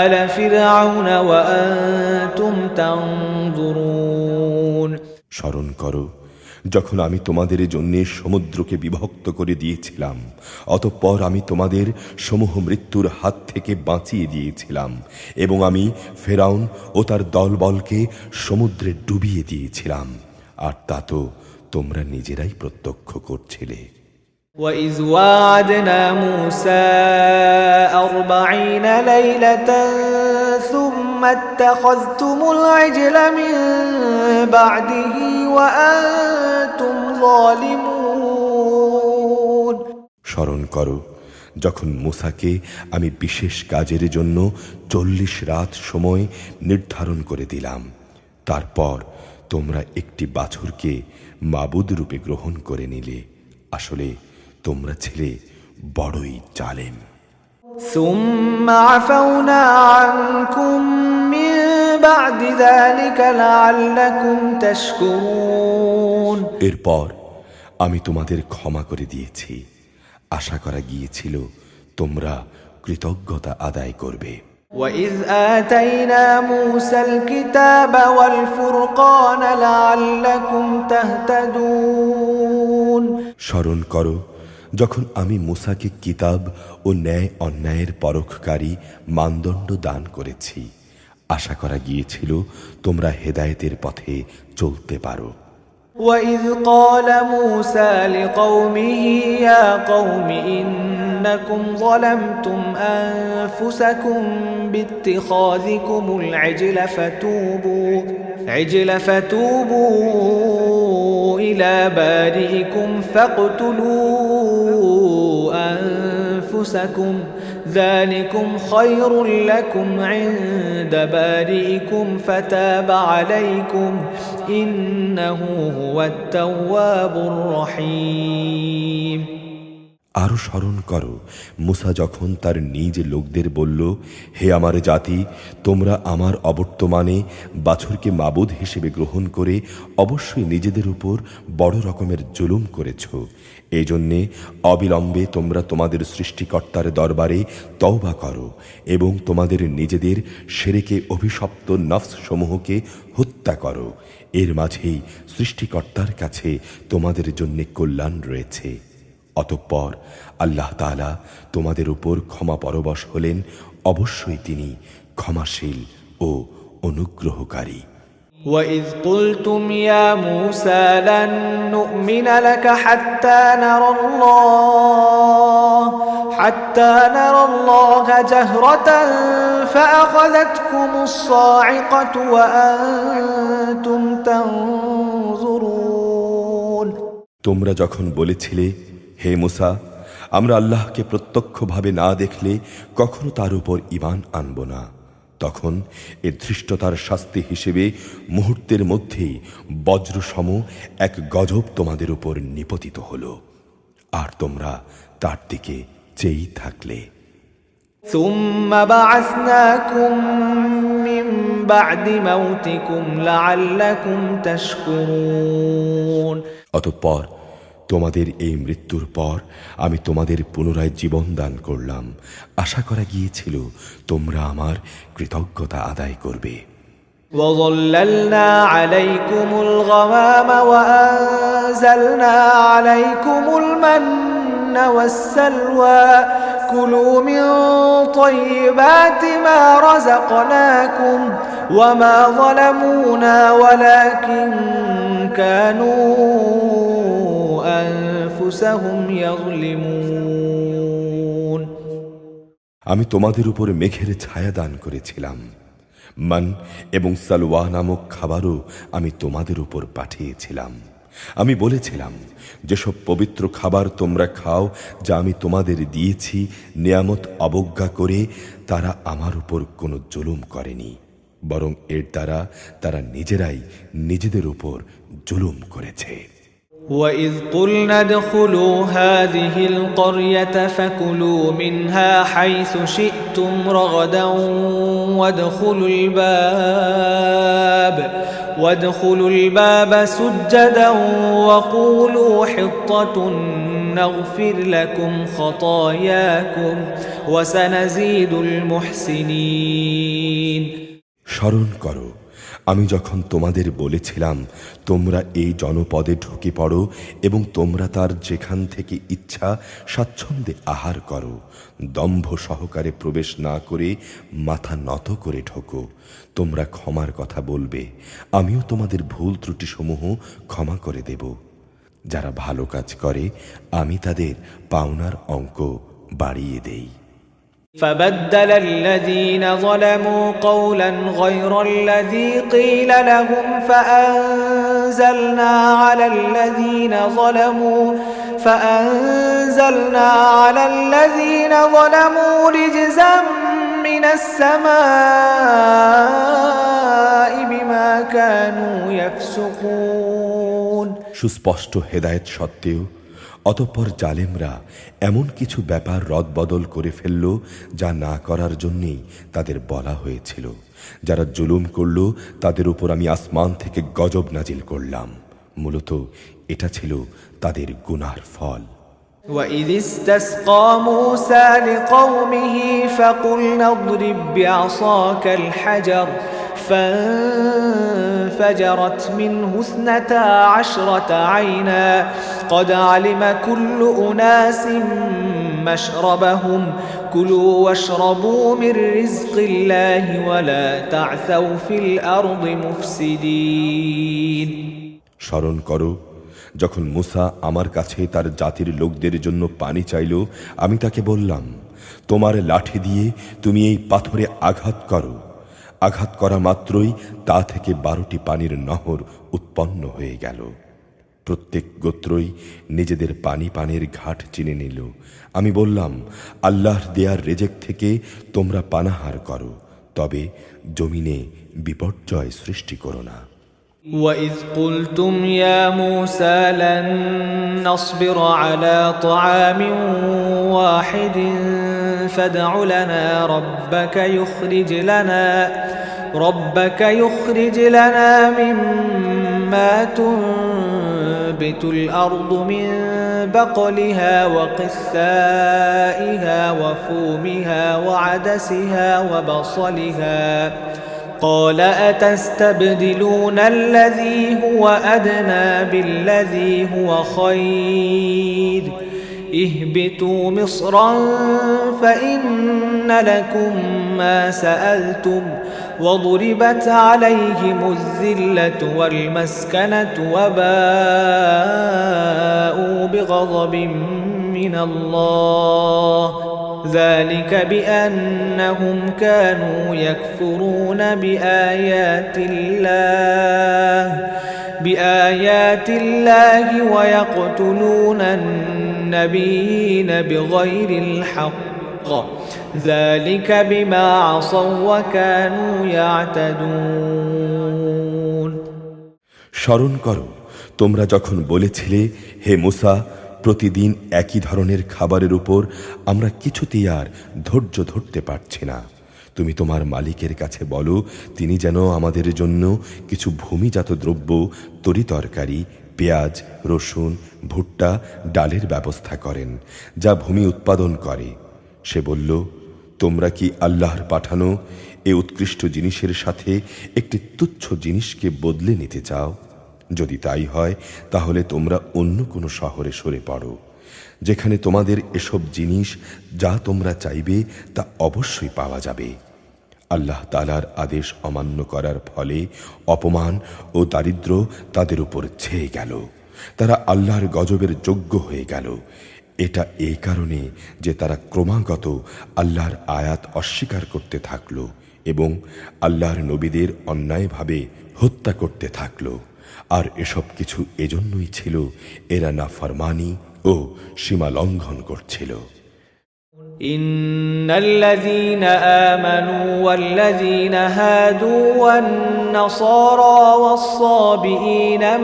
آلَ فِرْعَوْنَ وَأَنْتُمْ تَنْظُرُونَ স্মরণ করো যখন আমি তোমাদের জন্যে সমুদ্রকে বিভক্ত করে দিয়েছিলাম, অতঃপর আমি তোমাদের সমূহ মৃত্যুর হাত থেকে বাঁচিয়ে দিয়েছিলাম এবং আমি ফেরাউন ও তার দলবলকে সমুদ্রে ডুবিয়ে দিয়েছিলাম, আর তা তো তোমরা নিজেরাই প্রত্যক্ষ করছিলে। وَإِذْ وَاعَدْنَا مُوسَى 40 لَيْلَةً ثُمَّ اتَّخَذْتُمُ الْعِجْلَ مِنْ بَعْدِهِ وَأَنْتُمْ ظَالِمُونَ স্মরণ করো যখন মূসাকে আমি বিশেষ কাজের জন্য 40 রাত সময় নির্ধারণ করে দিলাম, তারপর তোমরা একটি বাছুরকে মাবুদ রূপে গ্রহণ করে নিলে। আসলে তোমরা ছিলে বড়ই জালেম। ثُمَّ عَفَوْنَا عَنْكُمْ مِنْ بَعْدِ ذَلِكَ لَعَلَّكُمْ تَشْكُرُونَ এরপর আমি তোমাদের ক্ষমা করে দিয়েছি, আশা করা গিয়েছিল তোমরা কৃতজ্ঞতা আদায় করবে। وَإِذْ آتَيْنَا مُوسَى الْكِتَابَ وَالْفُرْقَانَ لَعَلَّكُمْ تَهْتَدُونَ স্মরণ করো যখন আমি মূসাকে কিতাব ও ন্যায় অন্যায়ের পরখকারী মানদণ্ড দান করেছি, আশা করা গিয়েছিল তোমরা হেদায়েতের পথে চলতে পারো। وَإِذْ قَالَ مُوسَى لِقَوْمِهِ يَا قَوْمِ إِنَّكُمْ ظَلَمْتُمْ أَنفُسَكُمْ بِاتِّخَاذِكُمُ الْعِجْلَ فَتُوبُوا إِلَى بَارِئِكُمْ فَاقْتُلُوا أَنفُسَكُمْ ذَلِكُمْ خَيْرٌ لَكُمْ عِندَ بَارِئِكُمْ فَتَابَ عَلَيْكُمْ إِنَّهُ هُوَ التَّوَّابُ الرَّحِيمُ আরো স্মরণ করো মুসা যখন তার নিজ লোকদের বলল, হে আমার জাতি, তোমরা আমার অবর্তমানে বাছুরকে মাবুদ হিসেবে গ্রহণ করে অবশ্যই নিজেদের উপর বড় রকমের জুলুম করেছ। এই জন্যে অবিলম্বে তোমরা তোমাদের সৃষ্টিকর্তার দরবারে তওবা করো এবং তোমাদের নিজেদের শিরকে অভিশপ্ত নফস সমূহকে হত্যা করো। এর মাঝেই সৃষ্টিকর্তার কাছে তোমাদের জন্য কল্যাণ রয়েছে। অতঃপর আল্লাহ তাআলা তোমাদের উপর ক্ষমা পরবশ হলেন, অবশ্যই তিনি ক্ষমাশীল ও অনুগ্রহকারী। وَإِذْ قُلْتُمْ يَا مُوسَى لَن نُّؤْمِنَ لَكَ حَتَّى نَرَى اللَّهَ جَهْرَةً فَأَخَذَتْكُمُ الصَّاعِقَةُ وَأَنتُمْ تَنظُرُونَ তোমরা যখন বলেছিলে, হে মুসা, আমরা আল্লাহকে প্রত্যক্ষভাবে না দেখলে কখনো তার উপর ঈমান আনব না, তখন এর ধৃষ্টতার শাস্তি হিসেবে মুহূর্তের মধ্যেই বজ্রসম এক গজব তোমাদের উপর নিপতিত হল, আর তোমরা তার দিকে চেয়েই থাকলে। ثُمَّ بَعَثْنَاكُم مِّن بَعْدِ مَوْتِكُمْ لَعَلَّكُمْ تَشْكُرُونَ অতঃপর তোমাদের এই মৃত্যুর পর আমি তোমাদের পুনরায় জীবন দান করলাম, আশা করা গিয়েছিল তোমরা আমার কৃতজ্ঞতা আদায় করবে। وَظَلَّلْنَا عَلَيْكُمُ الْغَمَامَ وَأَنزَلْنَا عَلَيْكُمُ الْمَنَّ وَالسَّلْوَىٰ كُلُوا مِن طَيِّبَاتِ مَا رَزَقْنَاكُمْ وَمَا ظَلَمُونَا وَلَٰكِن كَانُوا أَنفُسَهُمْ يَظْلِمُونَ আমি তোমাদের উপর মেঘের ছায়া দান করেছিলাম, মান এবং সালওয়া নামক খাবারও আমি তোমাদের উপর পাঠিয়েছিলাম। আমি বলেছিলাম, যেসব পবিত্র খাবার তোমরা খাও, যা আমি তোমাদের দিয়েছি, নিয়ামত অবজ্ঞা করে তারা আমার উপর কোনো জুলুম করেনি, বরং এর দ্বারা তারা নিজেরাই নিজেদের উপর জুলুম করেছে। وَإِذْ قُلْنَا ادْخُلُوا هَٰذِهِ الْقَرْيَةَ فَكُلُوا مِنْهَا حَيْثُ شِئْتُمْ رَغَدًا وَادْخُلُوا الْبَابَ سُجَّدًا وَقُولُوا حِطَّةٌ نَّغْفِرْ لَكُمْ خَطَايَاكُمْ وَسَنَزِيدُ الْمُحْسِنِينَ স্মরণ করো, আমি যখন তোমাদের বলেছিলাম, তোমরা এই জনপদে ঢুকে পড়ো এবং তোমরা তার যেখান থেকে ইচ্ছা স্বাচ্ছন্দ্যে আহার করো, দম্ভ সহকারে প্রবেশ না করে মাথা নত করে ঢোকো। তোমরা ক্ষমার কথা বলবে, আমিও তোমাদের ভুল ত্রুটিসমূহ ক্ষমা করে দেব। যারা ভালো কাজ করে আমি তাদের পাওনার অঙ্ক বাড়িয়ে দেই। فبدل الذين ظلموا قولا غير الذي قيل لهم فأنزلنا على الذين ظلموا رجزا من السماء بما كانوا يفسقون সুস্পষ্ট হেদায়েত সত্ত্বেও অতঃপর জালেমরা এমন কিছু ব্যাপার রদবদল করে ফেলল, যা না করার জন্যেই তাদের বলা হয়েছিল। যারা জুলুম করল তাদের উপর আমি আসমান থেকে গজব নাজিল করলাম। মূলত এটা ছিল তাদের গুনার ফল। وَإِذِ اسْتَسْقَىٰ مُوسَىٰ لِقَوْمِهِ فَقُلْنَا اضْرِب بِّعَصَاكَ الْحَجَرَ فانفجرت منه 12 عينا قد علم كل أناس مشربهم كلوا واشربوا من رزق الله ولا تعثوا في الأرض مفسدين স্মরণ করো, যখন মুসা আমার কাছে তার জাতির লোকদের জন্য পানি চাইল, আমি তাকে বললাম, তোমার লাঠি দিয়ে তুমি এই পাথরে আঘাত করো। আঘাত করা মাত্রই তা থেকে 12টি পানির নহর উৎপন্ন হয়ে গেল। প্রত্যেক গোত্রই নিজেদের পানের ঘাট চিনে নিল। আমি বললাম, আল্লাহর দেয়ার রেজেক থেকে তোমরা পানাহার করো, তবে জমিনে বিপর্যয় সৃষ্টি করো না। وإذ قلتم يا موسى لن نصبر على طعام واحد فادع لنا ربك يخرج لنا مما تنبت الأرض من بقلها وقثائها وفومها وعدسها وبصلها قال أتستبدلون الذي هو أدنى بالذي هو خير اهبطوا مصرا فإن لكم ما سألتم وضربت عليهم الذلة والمسكنة وباءوا بغضب من الله ذلك بأنهم كانوا يكفرون بآيات الله ويقتلون النبيين بغير الحق ذلك بما عصوا وكانوا يعتدون স্মরণ করো তোমরা যখন বলেছিলে হে মুসা প্রতিদিন একই ধরনের খাবারের উপর আমরা কিছুতেই আর ধৈর্য ধরতে পারছি না তুমি তোমার মালিকের কাছে বলো তিনি যেন আমাদের জন্য কিছু ভূমিজাত দ্রব্য তরিতরকারি পেঁয়াজ রসুন ভুট্টা ডালের ব্যবস্থা করেন যা ভূমি উৎপাদন করে সে বলল তোমরা কি আল্লাহর পাঠানো এ উৎকৃষ্ট জিনিসের সাথে একটি তুচ্ছ জিনিসকে বদলে নিতে চাও যদি তাই হয় তাহলে তোমরা অন্য কোনো শহরে সরে পড়ো যেখানে তোমাদের এসব জিনিস যা তোমরা চাইবে তা অবশ্যই পাওয়া যাবে আল্লাহ তাআলার আদেশ অমান্য করার ফলে অপমান ও দারিদ্র তাদের উপর ছেয়ে গেল তারা আল্লাহর গজবের যোগ্য হয়ে গেল এটা এই কারণে যে তারা ক্রমাগত আল্লাহর আয়াত অস্বীকার করতে থাকল এবং আল্লাহর নবীদের অন্যায়ভাবে হত্যা করতে থাকল আর এসব কিছু এজন্যই ছিল এরা নাফরমানি ও সীমা লঙ্ঘন করছিল إن الذين آمنوا والذين هادوا والنصارى والصابئين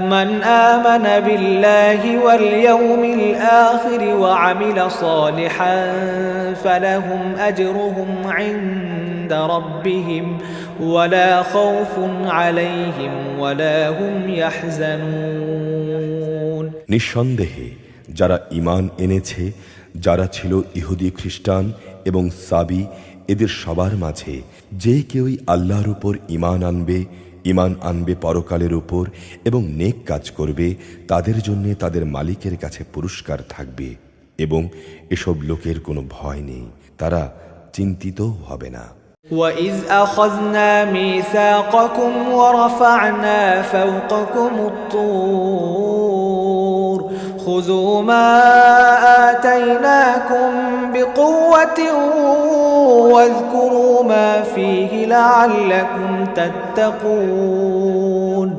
من آمن بالله واليوم الآخر وعمل صالحا فلهم أجرهم عند ربهم ولا خوف عليهم ولا هم يحزنون নিঃসন্দেহে যারা ঈমান এনেছে যারা ছিল ইহুদি খ্রিস্টান এবং সাবি এদের সবার মাঝে যে কেউই আল্লাহর উপর ঈমান আনবে পরকালের উপর এবং নেক কাজ করবে তাদের জন্য তাদের মালিকের কাছে পুরস্কার থাকবে এবং এসব লোকের কোনো ভয় নেই তারা চিন্তিতও হবে না وَإِذْ أَخَذْنَا مِيثَاقَكُمْ وَرَفَعْنَا فَوْقَكُمُ الطُّورَ خُذُوا مَا آتَيْنَاكُمْ بِقُوَّةٍ وَاذْكُرُوا مَا فِيهِ لَعَلَّكُمْ تَتَّقُونَ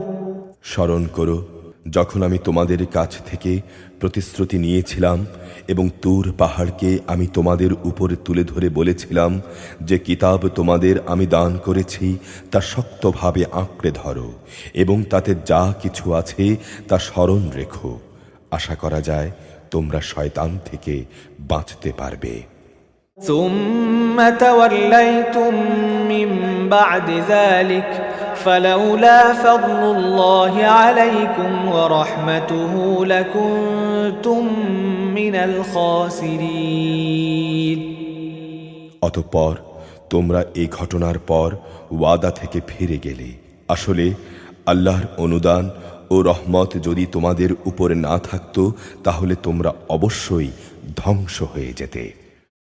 স্মরণ করো যখন আমি তোমাদের কাছ থেকে প্রতিশ্রুতি নিয়েছিলাম এবং তুর পাহাড়কে আমি তোমাদের উপরে তুলে ধরে বলেছিলাম যে কিতাব তোমাদের আমি দান করেছি তা শক্তভাবে আঁকড়ে ধরো এবং তাতে যা কিছু আছে তা স্মরণ রেখো আশা করা যায় তোমরা শয়তান থেকে বাঁচতে পারবে ثم توليتم من بعد ذلك فلولا فضل الله عليكم ورحمته لكنتم من الخاسرين অতঃপর তোমরা এই ঘটনার পর ওয়াদা থেকে ফিরে গেলে আসলে আল্লাহর অনুদান ও রহমত যদি তোমাদের উপরে না থাকতো তাহলে তোমরা অবশ্যই ধ্বংস হয়ে যেতে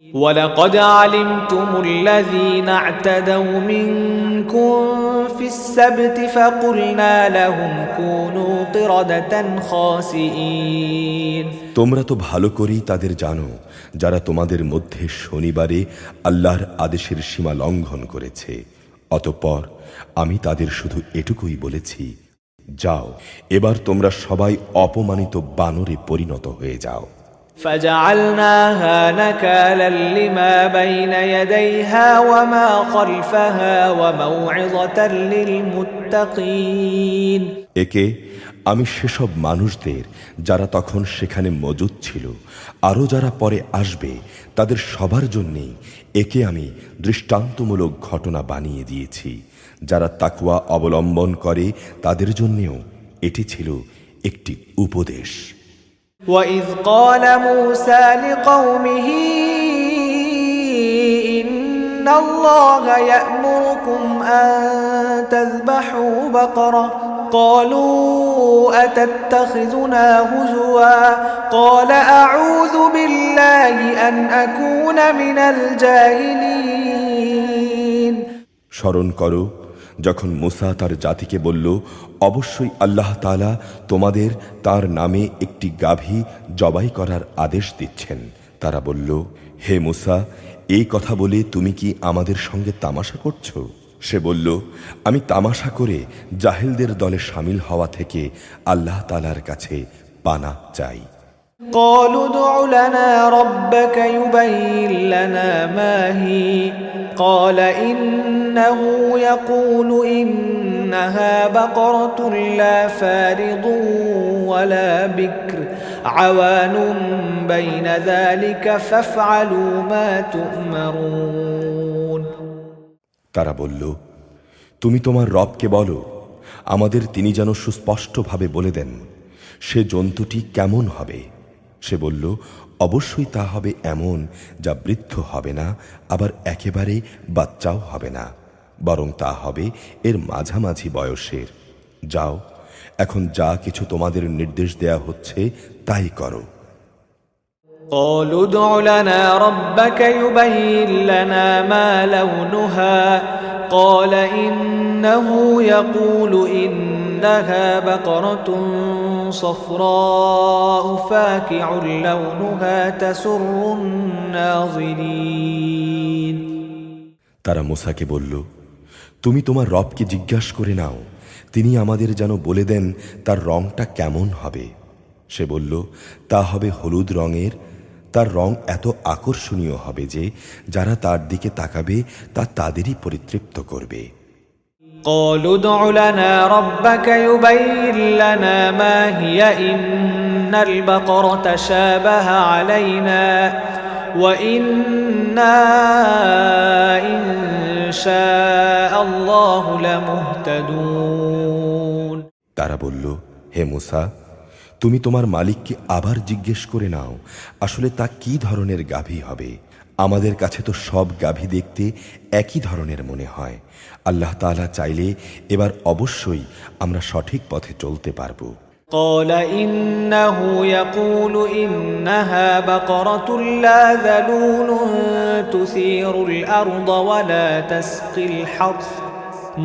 وَلَقَدْ عَلِمْتُمُ الَّذِينَ اعْتَدَوْا مِنكُمْ فِي السَّبْتِ فَقُلْنَا لَهُمْ كُونُوا قِرَدَةً خَاسِئِينَ তোমরা তো ভালো করেই তাদের জানো যারা তোমাদের মধ্যে শনিবারে আল্লাহর আদেশের সীমা লঙ্ঘন করেছে অতঃপর আমি তাদের শুধু এটুকুই বলেছি যাও এবার তোমরা সবাই অপমানিত বানরে পরিণত হয়ে যাও فجعلناها نكالا لما بين يديها وما خلفها وموعظة للمتقين একে আমি সেসব মানুষদের যারা তখন সেখানে মজুদ ছিল আরও যারা পরে আসবে তাদের সবার জন্যেই একে আমি দৃষ্টান্তমূলক ঘটনা বানিয়ে দিয়েছি। যারা তাকওয়া অবলম্বন করে তাদের জন্যেও এটি ছিল একটি উপদেশ। وَإِذْ قَالَ مُوسَى لِقَوْمِهِ إِنَّ اللَّهَ يَأْمُرُكُمْ أَن تَذْبَحُوا بَقَرَةً قَالُوا أَتَتَّخِذُنَا هُزُوًا قَالَ أَعُوذُ بِاللَّهِ أَنْ أَكُونَ مِنَ الْجَاهِلِينَ স্মরণ করো যখন মুসা তার জাতিকে বলল, অবশ্যই আল্লাহ তাআলা তোমাদের তার নামে একটি গাভী জবাই করার আদেশ দিচ্ছেন। তারা বলল, হে মুসা, এই কথা বলে তুমি কি আমাদের সঙ্গে তামাশা করছো? সে বলল, আমি তামাশা করে জাহেলদের দলে শামিল হওয়া থেকে আল্লাহ তাআলার কাছে পানাহ চাই। قالوا ادع لنا ربك يبين لنا ما هي قال إنه يقول إنها بقرة لا فارض ولا بكر عوان بين ذلك فافعلوا ما تؤمرون তারা বলল, তুমি তোমার রবকে বলো আমাদের তিনি যেন সুস্পষ্টভাবে বলে দেন সে জন্তুটি কেমন হবে। সে বলল, অবশ্যই তা হবে এমন যা বৃদ্ধ হবে না, আবার একেবারে বাচ্চাও হবে না, বরং তা হবে এর মাঝামাঝি বয়সের। যাও, এখন যা কিছু তোমাদের নির্দেশ দেয়া হচ্ছে তাই করো। قالوا ادع لنا ربك يبين لنا ما لونها قال إنه يقول إنها بقرة صفراء فاكع لونها تسر الناظرين তারা মুসাকে বলল, তুমি তোমার রবকে জিজ্ঞাসা করে নাও, তিনি আমাদের যেন বলে দেন তার রংটা কেমন হবে। সে বলল, তা হবে হলুদ রঙের, তার রং এত আকর্ষণীয় হবে যে যারা তার দিকে তাকাবে তা তাদেরই পরিতৃপ্ত করবে। قالوا ادع لنا ربك يبين لنا ما هي إن البقرة شابه علينا وإنا إن شاء الله لمهتدون তারা বলল, হে মুসা, তুমি তোমার মালিককে আবার জিজ্ঞেস করে নাও আসলে তা কি ধরনের গাভী হবে। আমাদের কাছে তো সব গাভী দেখতে একই ধরনের মনে হয়। আল্লাহ তাআলা চাইলে এবার অবশ্যই আমরা সঠিক পথে চলতে পারব। قال إنه يقول إنها بقرة لا ذلول تثير الأرض ولا تسقي الحرث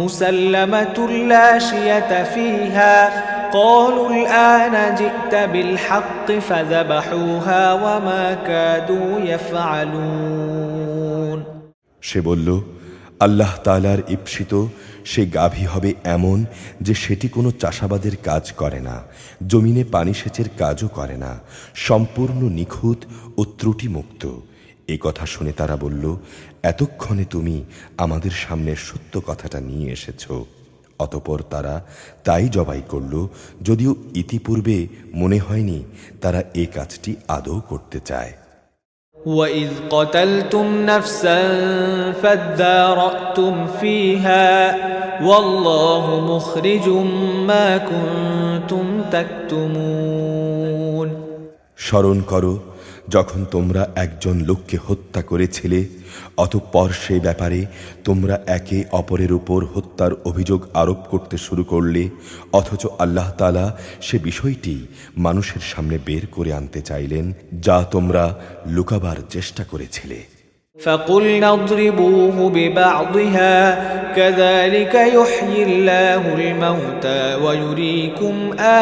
مسلمة لا شية فيها قالوا الآن جئت بالحق فذبحوها وما كادوا يفعلون সে বলল, আল্লাহ তাআলার ঈপ্সিত সে গাভী হবে এমন যে সেটি কোনো চাষাবাদের কাজ করে না, জমিনে পানি সেচের কাজও করে না, সম্পূর্ণ নিখুঁত ও ত্রুটিমুক্ত। এ কথা শুনে তারা বলল, এতক্ষণে তুমি আমাদের সামনে সত্য কথাটা নিয়ে এসেছ। অতঃপর তারা তাই জবাই করল, যদিও ইতিপূর্বে মনে হয়নি তারা এ কাজটি আদৌ করতে চায়। وَإِذْ قَتَلْتُمْ نَفْسًا فَادَّارَأْتُمْ فِيهَا وَاللَّهُ مُخْرِجٌ مَا كُنْتُمْ تَكْتُمُونَ স্মরণ করো যখন তোমরা একজন লোককে হত্যা করেছিলে, অতঃপর সে ব্যাপারে তোমরা একে অপরের উপর হত্যার অভিযোগ আরোপ করতে শুরু করলে, অথচ আল্লাহ তাআলা সে বিষয়টি মানুষের সামনে বের করে আনতে চাইলেন যা তোমরা লুকাবার চেষ্টা করেছিলে। فَقُلْنَا اضْرِبُوهُ بِبَعْضِهَا كَذَلِكَ يُحْيِي اللَّهُ الْمَوْتَى وَيُرِيكُمْ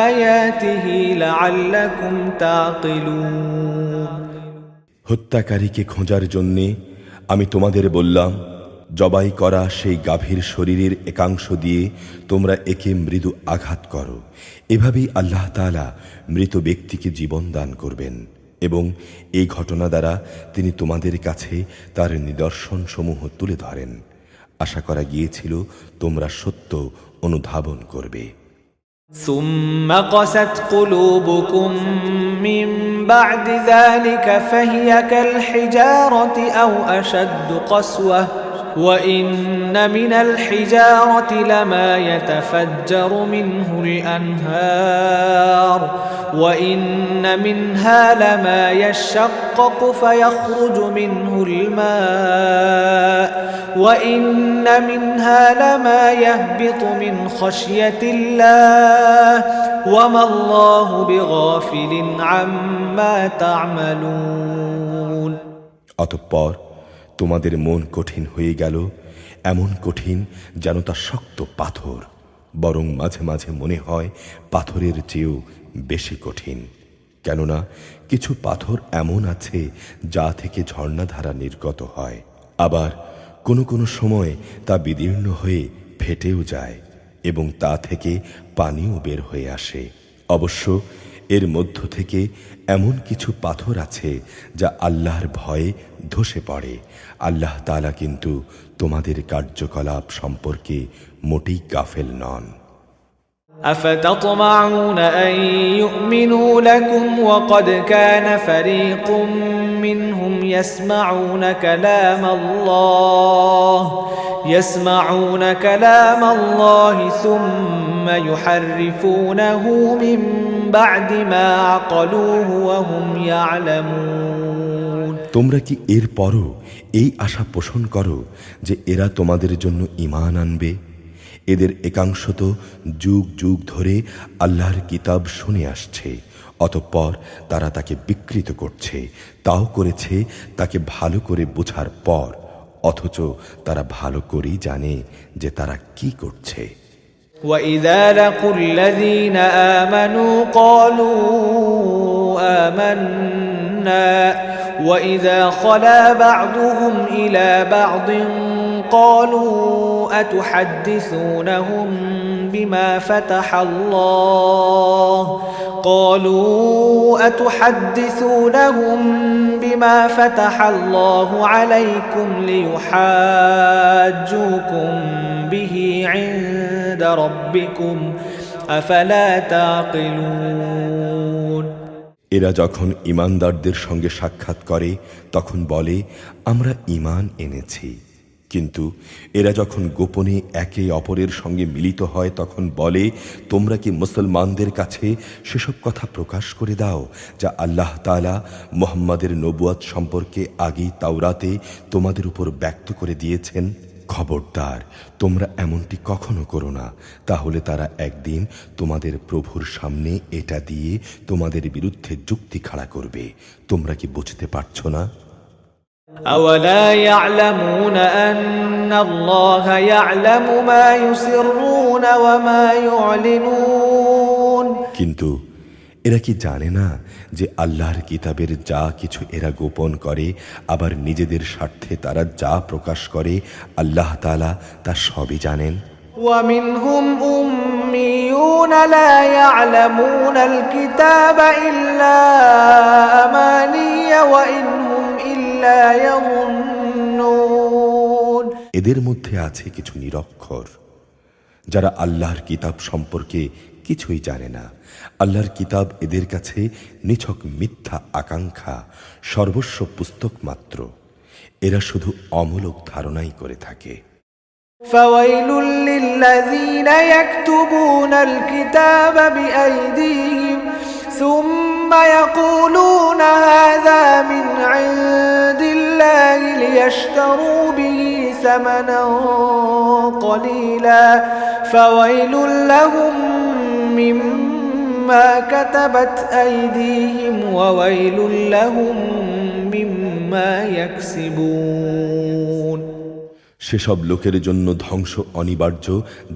آيَاتِهِ لَعَلَّكُمْ تَعْقِلُونَ হত্যাকারীকে খোঁজার জন্যে আমি তোমাদের বললাম, জবাই করা সেই গাভীর শরীরের একাংশ দিয়ে তোমরা একে মৃদু আঘাত করো। এভাবেই আল্লাহ তাআলা মৃত ব্যক্তিকে জীবন দান করবেন, এবং এই ঘটনা দ্বারা তিনি তোমাদের কাছে তার নিদর্শনসমূহ তুলে ধরেন। আশা করা গিয়েছিল তোমরা সত্য অনুধাবন করবে। ثم قست قلوبكم من بعد ذلك فهي كالحجارة أو أشد قسوة وإن من الحجارة لما يتفجر منه الأنهار وإن منها لما يشقق فيخرج منه الماء وإن منها لما يهبط من خشية الله وما الله بغافل عما تعملون। অতঃপর তোমাদের মন কঠিন হয়ে গেল, এমন কঠিন যেন তা শক্ত পাথর, বরং মাঝে মাঝে মনে হয় পাথরের চেয়েও বেশি কঠিন। কেননা কিছু পাথর এমন আছে যা থেকে ঝর্ণাধারা নির্গত হয়, আবার কোনো কোনো সময় তা বিদীর্ণ হয়ে ফেটেও যায় এবং তা থেকে পানিও বের হয়ে আসে। অবশ্য এর মধ্য থেকে এমন কিছু পাথর আছে যা আল্লাহর ভয়ে ধসে পড়ে। আল্লাহ তাআলা কিন্তু তোমাদের কার্যকলাপ সম্পর্কে মোটেই গাফেল নন। أفتطمعون أن يؤمنوا لكم وقد كان فريق منهم يسمعون كلام الله ثم يحرفونه من بعد ما عقلوه وهم يعلمون। তোমরা কি এর পরও এই আশা পোষণ করো যে এরা তোমাদের জন্য ঈমান আনবে? এদের একাংশ তো যুগ যুগ ধরে আল্লাহর কিতাব শুনে আসছে, অতঃপর তারা তাকে বিকৃত করছে, তাও করেছে তাকে ভালো করে বোঝার পর, অথচ তারা ভালো করেই জানে যে তারা কি করছে। وَإِذَا لَقُوا الَّذِينَ آمَنُوا قَالُوا آمَنَّا وَإِذَا خَلَا بَعْضُهُمْ إِلَى بَعْضٍ قَالُوا أَتُحَدِّثُونَهُم بما فتح الله عليكم ليحاجوكم به عند ربكم أفلا تعقلون। এরা যখন ঈমানদারদের সঙ্গে সাক্ষাৎ করে তখন বলে আমরা ঈমান এনেছি, কিন্তু এরা যখন গোপনে একে অপরের সঙ্গে মিলিত হয় তখন বলে তোমরা কি মুসলমানদের কাছে সেসব কথা প্রকাশ করে দাও যা আল্লাহ তাআলা মুহাম্মাদের নবুয়ত সম্পর্কে আগেই তাওরাতে তোমাদের উপর ব্যক্ত করে দিয়েছেন। খবরদার, তোমরা এমনটি কখনো করো না, তাহলে তারা একদিন তোমাদের প্রভুর সামনে এটা দিয়ে তোমাদের বিরুদ্ধে যুক্তি খাড়া করবে। তোমরা কি বুঝতে পারছো না? أولا يعلمون أن الله يعلم ما يسرون وما يعلنون। কিন্তু এরা কি জানে না যে আল্লাহর কিতাবের যা কিছু এরা গোপন করে আবার নিজেদের স্বার্থে তারা যা প্রকাশ করে আল্লাহ তাআলা তা সবই জানেন। ومنهم أميون لا يعلمون الكتاب إلا أماني وإن هم إلا يظنون। এদের মধ্যে আছে কিছু নিরক্ষর যারা আল্লাহর কিতাব সম্পর্কে কিছুই জানে না। আল্লাহর কিতাব এদের কাছে নিছক মিথ্যা আকাঙ্ক্ষা, সর্বস্ব পুস্তক মাত্র। এরা শুধু অমূলক ধারণাই করে থাকে। فويل للذين يكتبون الكتاب بأيديهم ثم يقولون هذا من عند الله ليشتروا به ثمنا قليلا فويل لهم مما كتبت أيديهم وويل لهم مما يكسبون। সেসব লোকের জন্য ধ্বংস অনিবার্য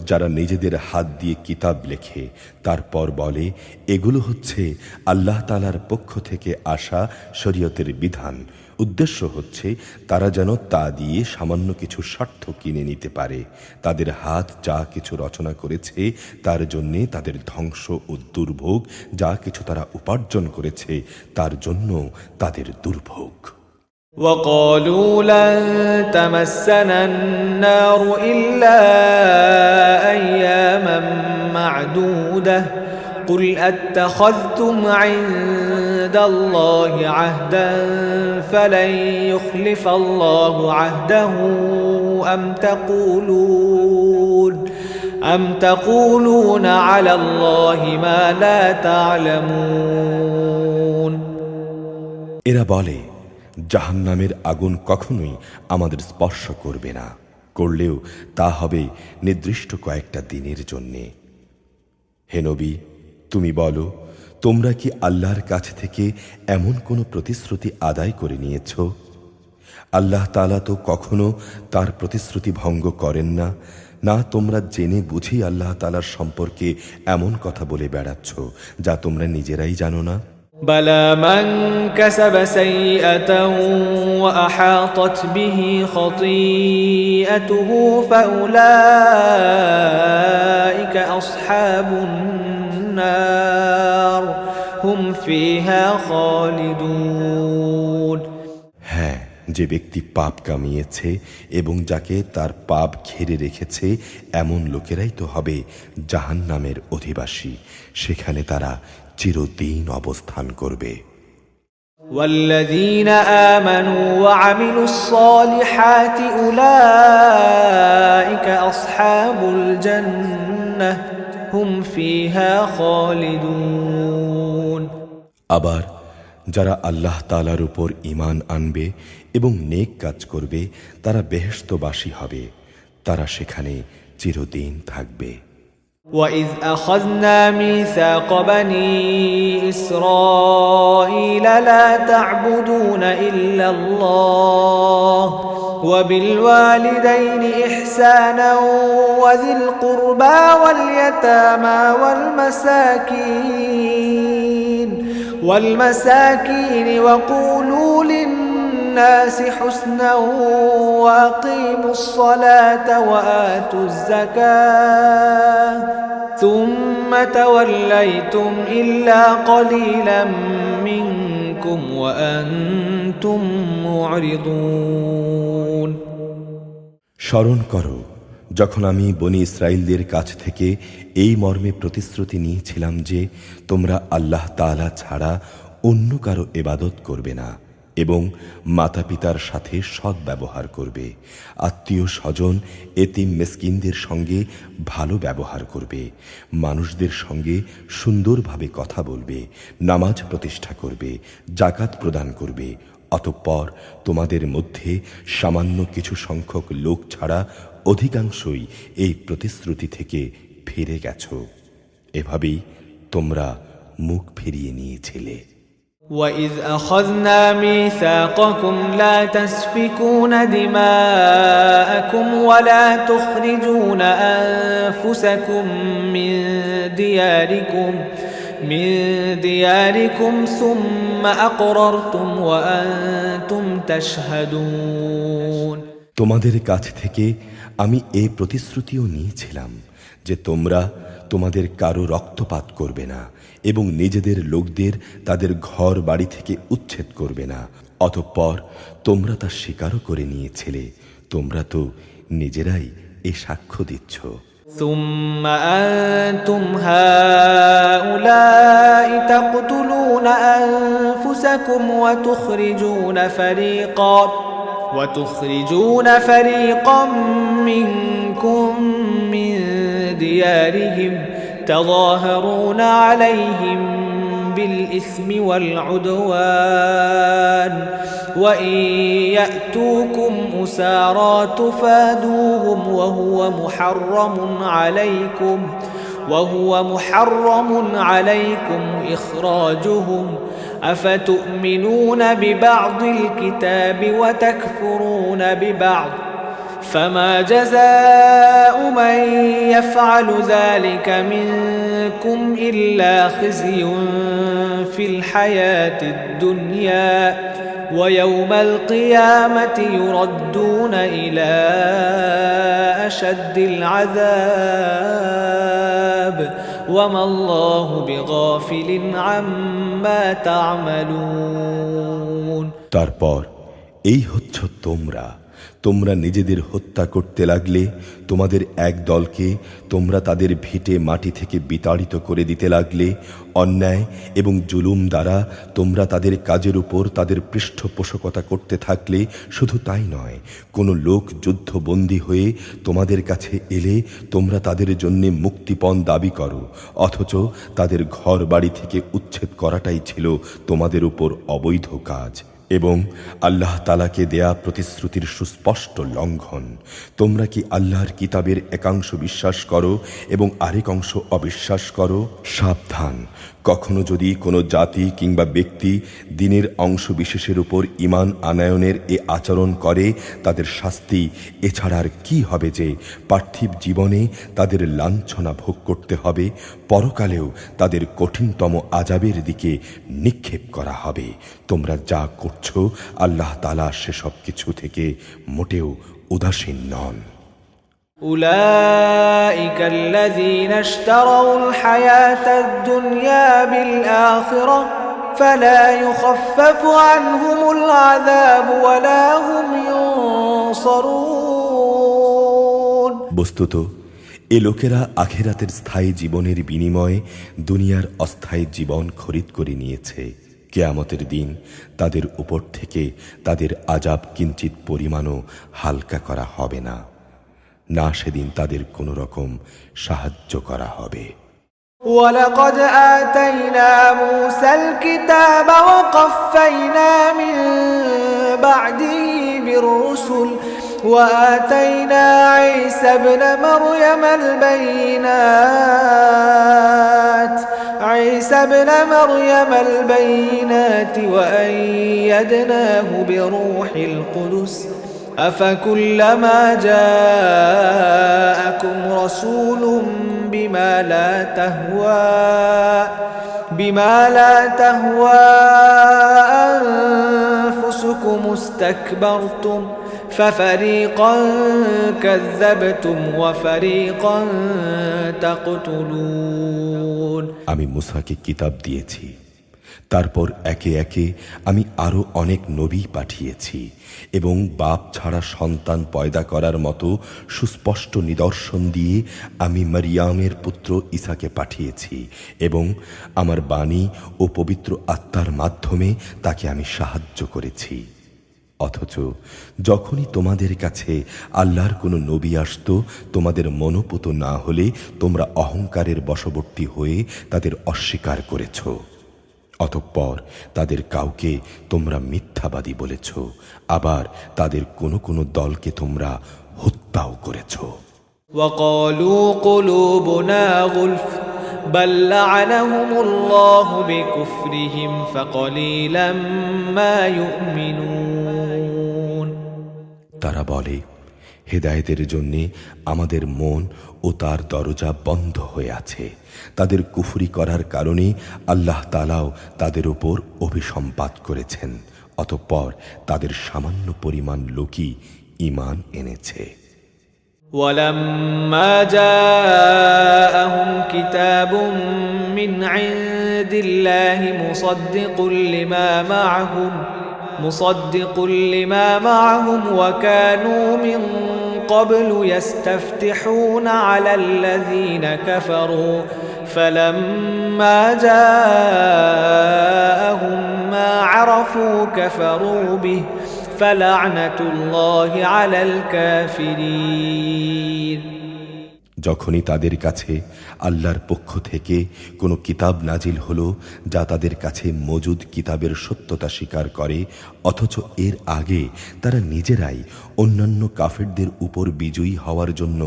যারা নিজেদের হাত দিয়ে কিতাব লেখে, তারপর বলে এগুলো হচ্ছে আল্লাহ তাআলার পক্ষ থেকে আসা শরীয়তের বিধান। উদ্দেশ্য হচ্ছে তারা যেন তা দিয়ে সামান্য কিছু স্বার্থ কিনে নিতে পারে। তাদের হাত যা কিছু রচনা করেছে তার জন্যে তাদের ধ্বংস ও দুর্ভোগ, যা কিছু তারা উপার্জন করেছে তার জন্য তাদের দুর্ভোগ। وقالوا لن تمسنا النار إلا أياما معدودة قل أتخذتم عند الله عهدا فلن يخلف الله عهده أم تقولون على الله ما لا تعلمون এরা বলে জাহান্নামের আগুন কখনোই আমাদের স্পর্শ করবে না, করলেও তা হবে নির্দিষ্ট কয়েকটা দিনের জন্যে। হে নবী, তুমি বলো, তোমরা কি আল্লাহর কাছ থেকে এমন কোনো প্রতিশ্রুতি আদায় করে নিয়েছ? আল্লাহ তাআলা তো কখনো তার প্রতিশ্রুতি ভঙ্গ করেন না। না তোমরা জেনে বুঝি আল্লাহ তাআলার সম্পর্কে এমন কথা বলে বেড়াচ্ছ যা তোমরা নিজেরাই জানো না। بلى من كسب سيئة وأحاطت به خطيئته فأولئك أصحاب النار هم فيها خالدون হ্যাঁ, যে ব্যক্তি পাপ কামিয়েছে এবং যাকে তার পাপ ঘিরে রেখেছে এমন লোকেরাই তো হবে জাহান্নামের অধিবাসী, সেখানে তারা চিরদিন অবস্থান করবে। والذين آمنوا وعملوا الصالحات أولئك أصحاب الجنة هم فيها خالدون আবার যারা আল্লাহ তাআলার উপর ঈমান আনবে এবং নেক কাজ করবে তারা বেহেশতবাসী হবে, তারা সেখানে চিরদিন থাকবে। وإذ أخذنا ميثاق بني إسرائيل لا تعبدون إلا الله وبالوالدين إحسانا وذي القربى واليتامى والمساكين وقولوا للناس حسنا وأقيموا الصلاة وآتوا الزكاة ثم توليتم إلا قليلا منكم وأنتم معرضون স্মরণ করো যখন আমি বনি ইসরাইলদের কাছ থেকে এই মর্মে প্রতিশ্রুতি নিয়েছিলাম যে তোমরা আল্লাহ তাআলা ছাড়া অন্য কারো ইবাদত করবে না এবং মাতা পিতার সাথে সৎ ব্যবহার করবে, আত্মীয় স্বজন এতিম মিসকিনদের সঙ্গে ভালো ব্যবহার করবে, মানুষদের সঙ্গে সুন্দরভাবে কথা বলবে, নামাজ প্রতিষ্ঠা করবে, যাকাত প্রদান করবে। অতঃপর তোমাদের মধ্যে সামান্য কিছু সংখ্যক লোক ছাড়া অধিকাংশই এই প্রতিশ্রুতি থেকে ফিরে গেছ। এভাবেই তোমরা মুখ ফিরিয়ে নিয়েছিলে। وَإِذْ أَخَذْنَا مِيثَاقَكُمْ لَا تَسْفِكُونَ دِمَاءَكُمْ وَلَا تُخْرِجُونَ أَنفُسَكُمْ من دياركم ثُمَّ أَقْرَرْتُمْ وَأَنْتُمْ تَشْهَدُونَ তোমাদের কাছ থেকে আমি এই প্রতিশ্রুতিও নিয়েছিলাম যে তোমরা তোমাদের কারো রক্তপাত করবে না এবং নিজেদের লোকদের তাদের ঘর বাড়ি থেকে উচ্ছেদ করবে না। অতঃপর তোমরা তা স্বীকারও করে নিয়েছিলে, তোমরা তো নিজেরাই এ সাক্ষ্য দিচ্ছ। ثم أنتم هؤلاء تقتلون أنفسكم وتخرجون فريقا منكم من ديارهم تظاهرون عليهم بالإثم والعدوان وإن يأتوكم أسارى تفادوهم وهو محرم عليكم إخراجهم أفتؤمنون ببعض الكتاب وتكفرون ببعض فما جزاء من يفعل ذلك منكم إلا خزي في الحياة الدنيا ويوم القيامة يردون إلى أشد العذاب وما الله بغافل عما تعملون তারপর এই হচ্ছ তোমরা নিজেদের হত্যা করতে লাগলে, তোমাদের এক দলকে তোমরা তাদের ভিটে মাটি থেকে বিতাড়িত করে দিতে লাগলে, অন্যায় এবং জুলুম দ্বারা তোমরা তাদের কাজের উপর তাদের পৃষ্ঠপোষকতা করতে থাকলে, শুধু তাই নয়, কোনো লোক যুদ্ধবন্দী হয়ে তোমাদের কাছে এলে তোমরা তাদের জন্যে মুক্তিপণ দাবি করো, অথচ তাদের ঘর বাড়ি থেকে উচ্ছেদ করাটাই ছিল তোমাদের উপর অবৈধ কাজ এবং আল্লাহ তাআলাকে দেয়া প্রতিশ্রুতির সুস্পষ্ট লঙ্ঘন। তোমরা কি আল্লাহর কিতাবের একাংশ বিশ্বাস করো এবং আরেক অংশ অবিশ্বাস করো? সাবধান, কখনো যদি কোনো জাতি কিংবা ব্যক্তি দ্বীনের অংশ বিশেষের উপর ঈমান আনয়নের এ আচরণ করে, তাদের শাস্তি এছাড়া আর কি হবে যে পার্থিব জীবনে তাদের লাঞ্ছনা ভোগ করতে হবে, পরকালেও তাদের কঠিনতম আযাবের দিকে নিক্ষেপ করা হবে। তোমরা যা করছো আল্লাহ তাআলা সেসব কিছু থেকে মোটেও উদাসীন নন। أولئك الذين اشتروا الحياة الدنيا بالآخرة فلا يخفف عنهم العذاب ولا هم ينصرون। বস্তুত এ লোকেরা আখিরাতের স্থায়ী জীবনের বিনিময়ে দুনিয়ার অস্থায়ী জীবন খরিদ করে নিয়েছে। কিয়ামতের দিন তাদের উপর থেকে তাদের আযাব কিঞ্চিত পরিমাণও হালকা করা হবে না, না সেদিন তাদের কোনো রকম সাহায্য করা হবে। ولقد آتينا موسى الكتاب وقفينا من بعده بالرسل وآتينا عيسى ابن مريم البينات وأيدناه بروح القدس أفكلما جاءكم رسول بما لا تهوى أنفسكم استكبرتم ففريقا كذبتم وفريقا تقتلون। আমি মুসাকে কিতাব দিয়েছি, তারপর একে একে আমি আরো অনেক নবী পাঠিয়েছি এবং বাপ ছাড়া সন্তান পয়দা করার মতো সুস্পষ্ট নিদর্শন দিয়ে আমি মারিয়ামের পুত্র ঈসাকে পাঠিয়েছি এবং আমার বাণী ও পবিত্র আত্মার মাধ্যমে তাকে আমি সাহায্য করেছি। অথচ যখনই তোমাদের কাছে আল্লাহর কোনো নবী আসত, তোমাদের মনোপুত না হলে তোমরা অহংকারের বশবর্তী হয়ে তাদের অস্বীকার করেছ। অতঃপর তাদের কাউকে তোমরা মিথ্যাবাদী বলেছ, আবার তাদের কোনো কোনো দলকে তোমরা হত্যাও করেছ। وقالوا قلوبنا غلف بل لعنهم الله بكفرهم فقليلا ما يؤمنون। তারা বলে, হেদায়েতের জন্যে আমাদের মন ও তার দরজা বন্ধ হয়ে আছে। তাদের কুফরি করার কারণে আল্লাহ তাআলাও তাদের উপর অভিসম্পাত করেছেন, অতঃপর তাদের সামান্য পরিমাণ লোকই ঈমান এনেছে। ولما جاءهم كتاب من عند الله مصدق لما معهم وكانوا من قبل يستفتحون على الذين كفروا فلما جاءهم ما عرفوا كفروا به فلعنة الله على الكافرين। যখনই তাদের কাছে আল্লাহর পক্ষ থেকে কোনো কিতাব নাজিল হলো যা তাদের কাছে মজুদ কিতাবের সত্যতা স্বীকার করে, অথচ এর আগে তারা নিজেরাই অন্যান্য কাফেরদের উপর বিজয়ী হওয়ার জন্য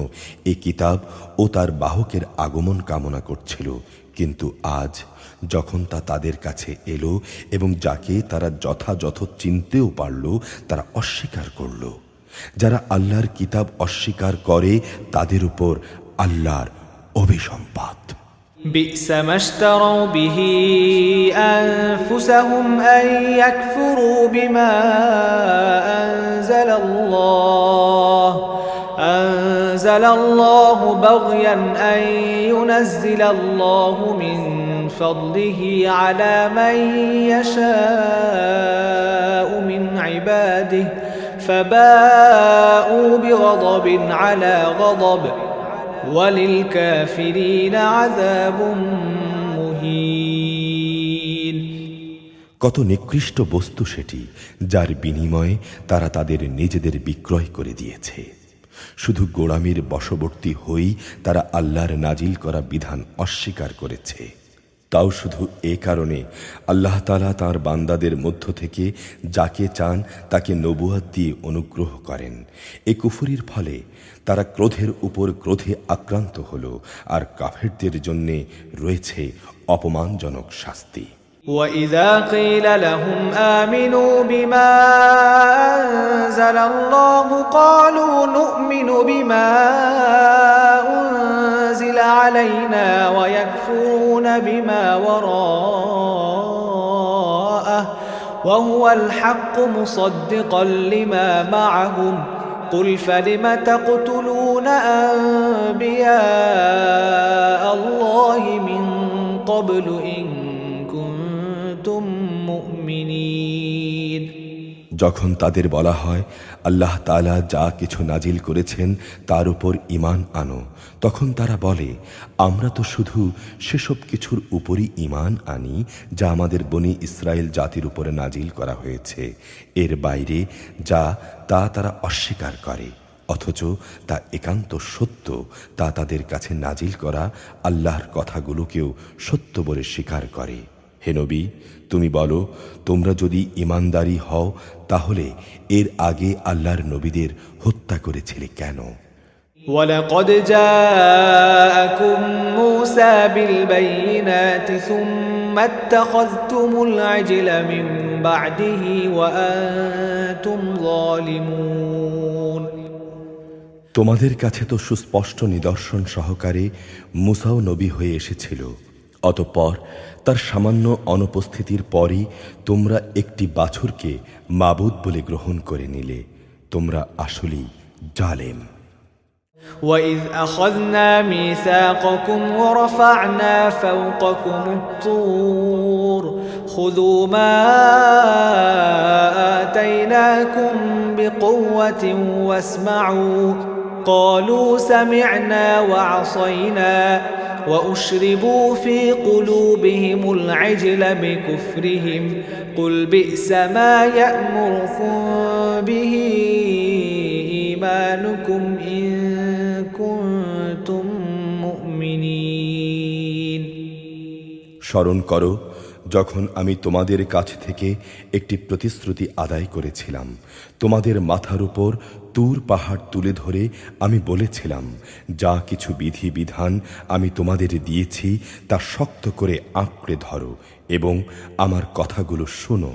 এই কিতাব ও তার বাহকের আগমন কামনা করছিল, কিন্তু আজ যখন তা তাদের কাছে এলো এবং যাকে তারা যথাযথ চিনতেও পারল, তারা অস্বীকার করল। যারা আল্লাহর কিতাব অস্বীকার করে তাদের উপর আল্লাহর অভিসম্পাত। بئس ما اشتروا به أنفسهم أن يكفروا بما أنزل الله بغيا أن ينزل الله من فضله على من يشاء من عباده فباءوا بغضب على غضب وللكافرين عذاب مهين। কত নিকৃষ্ট বস্তু সেটি, যার বিনিময়ে তারা তাদের নিজেদের বিক্রয় করে দিয়েছে। শুধু গোলামির বশবর্তী হয়েই তারা আল্লাহর নাজিল করা বিধান অস্বীকার করেছে। তাও শুধু এ কারণে আল্লাহ তাআলা তাঁর বান্দাদের মধ্য থেকে যাকে চান তাকে নবুয়ত দিয়ে অনুগ্রহ করেন। এ কুফরির ফলে তারা ক্রোধের উপর ক্রোধে আক্রান্ত হল, আর কাফেরদের জন্য রয়েছে অপমানজনক শাস্তি। وَإِذَا قِيلَ لَهُمْ آمِنُوا بِمَا أَنزَلَ اللَّهُ قَالُوا نُؤْمِنُ بِمَا أُنزِلَ عَلَيْنَا وَيَكْفُرُونَ بِمَا وَرَاءَهُ وَهُوَ الْحَقُّ مُصَدِّقًا لِمَا مَعَهُمْ قُلْ فَلِمَ تَقْتُلُونَ أَنبِيَاءَ اللَّهِ مِن قَبْلُ إِن كُنتُم مُؤْمِنِينَ। যখন তাদের বলা হয় আল্লাহ তাআলা যা কিছু নাজিল করেছেন তার উপর ঈমান আনো, তখন তারা বলে আমরা তো শুধু সেসব কিছুর উপরই ঈমান আনি যা আমাদের বনি ইসরায়েল জাতির উপরে নাজিল করা হয়েছে। এর বাইরে যা তা তারা অস্বীকার করে, অথচ তা একান্ত সত্য। তা তাদের কাছে নাজিল করা আল্লাহর কথাগুলোকেও সত্য বলে স্বীকার করে। হে নবী, তুমি বলো, তোমরা যদি ঈমানদারি হও তাহলে এর আগে আল্লাহর নবীদের হত্যা করেছিলে কেন? وَلَقَدْ جَاءَكُم مُّوسَى بِالْبَيِّنَاتِ ثُمَّ اتَّخَذْتُمُ الْعِجْلَ مِن بَعْدِهِ وَأَنتُمْ ظَالِمُونَ। তোমাদের কাছে তো সুস্পষ্ট নিদর্শন সহকারে মুসাও নবী হয়ে এসেছিল। অতঃপর তার সামান্য অনুপস্থিতির পরই তোমরা একটি বাছুরকে মাবুদ বলে গ্রহণ করে নিলে। তোমরা আসলেই জালেম। وَإِذْ أَخَذْنَا مِيثَاقَكُمْ وَرَفَعْنَا فَوْقَكُمُ الطُّورَ خُذُوا مَا آتَيْنَاكُمْ بِقُوَّةٍ وَاسْمَعُوا قَالُوا سَمِعْنَا وَعَصَيْنَا وَأُشْرِبُوا فِي قُلُوبِهِمُ الْعِجْلَ بِكُفْرِهِمْ قُلْ بِئْسَ مَا يَأْمُرُكُمْ بِهِ إِيمَانُكُمْ إِن كُنتُم مُؤْمِنِينَ। স্মরণ করো যখন আমি তোমাদের কাছ থেকে একটি প্রতিশ্রুতি আদায় করেছিলাম। তোমাদের মাথার উপর তুর পাহাড় তুলে ধরে আমি বলেছিলাম, যা কিছু বিধি বিধান আমি তোমাদের দিয়েছি তা শক্ত করে আঁকড়ে ধরো এবং আমার কথাগুলো শোনো।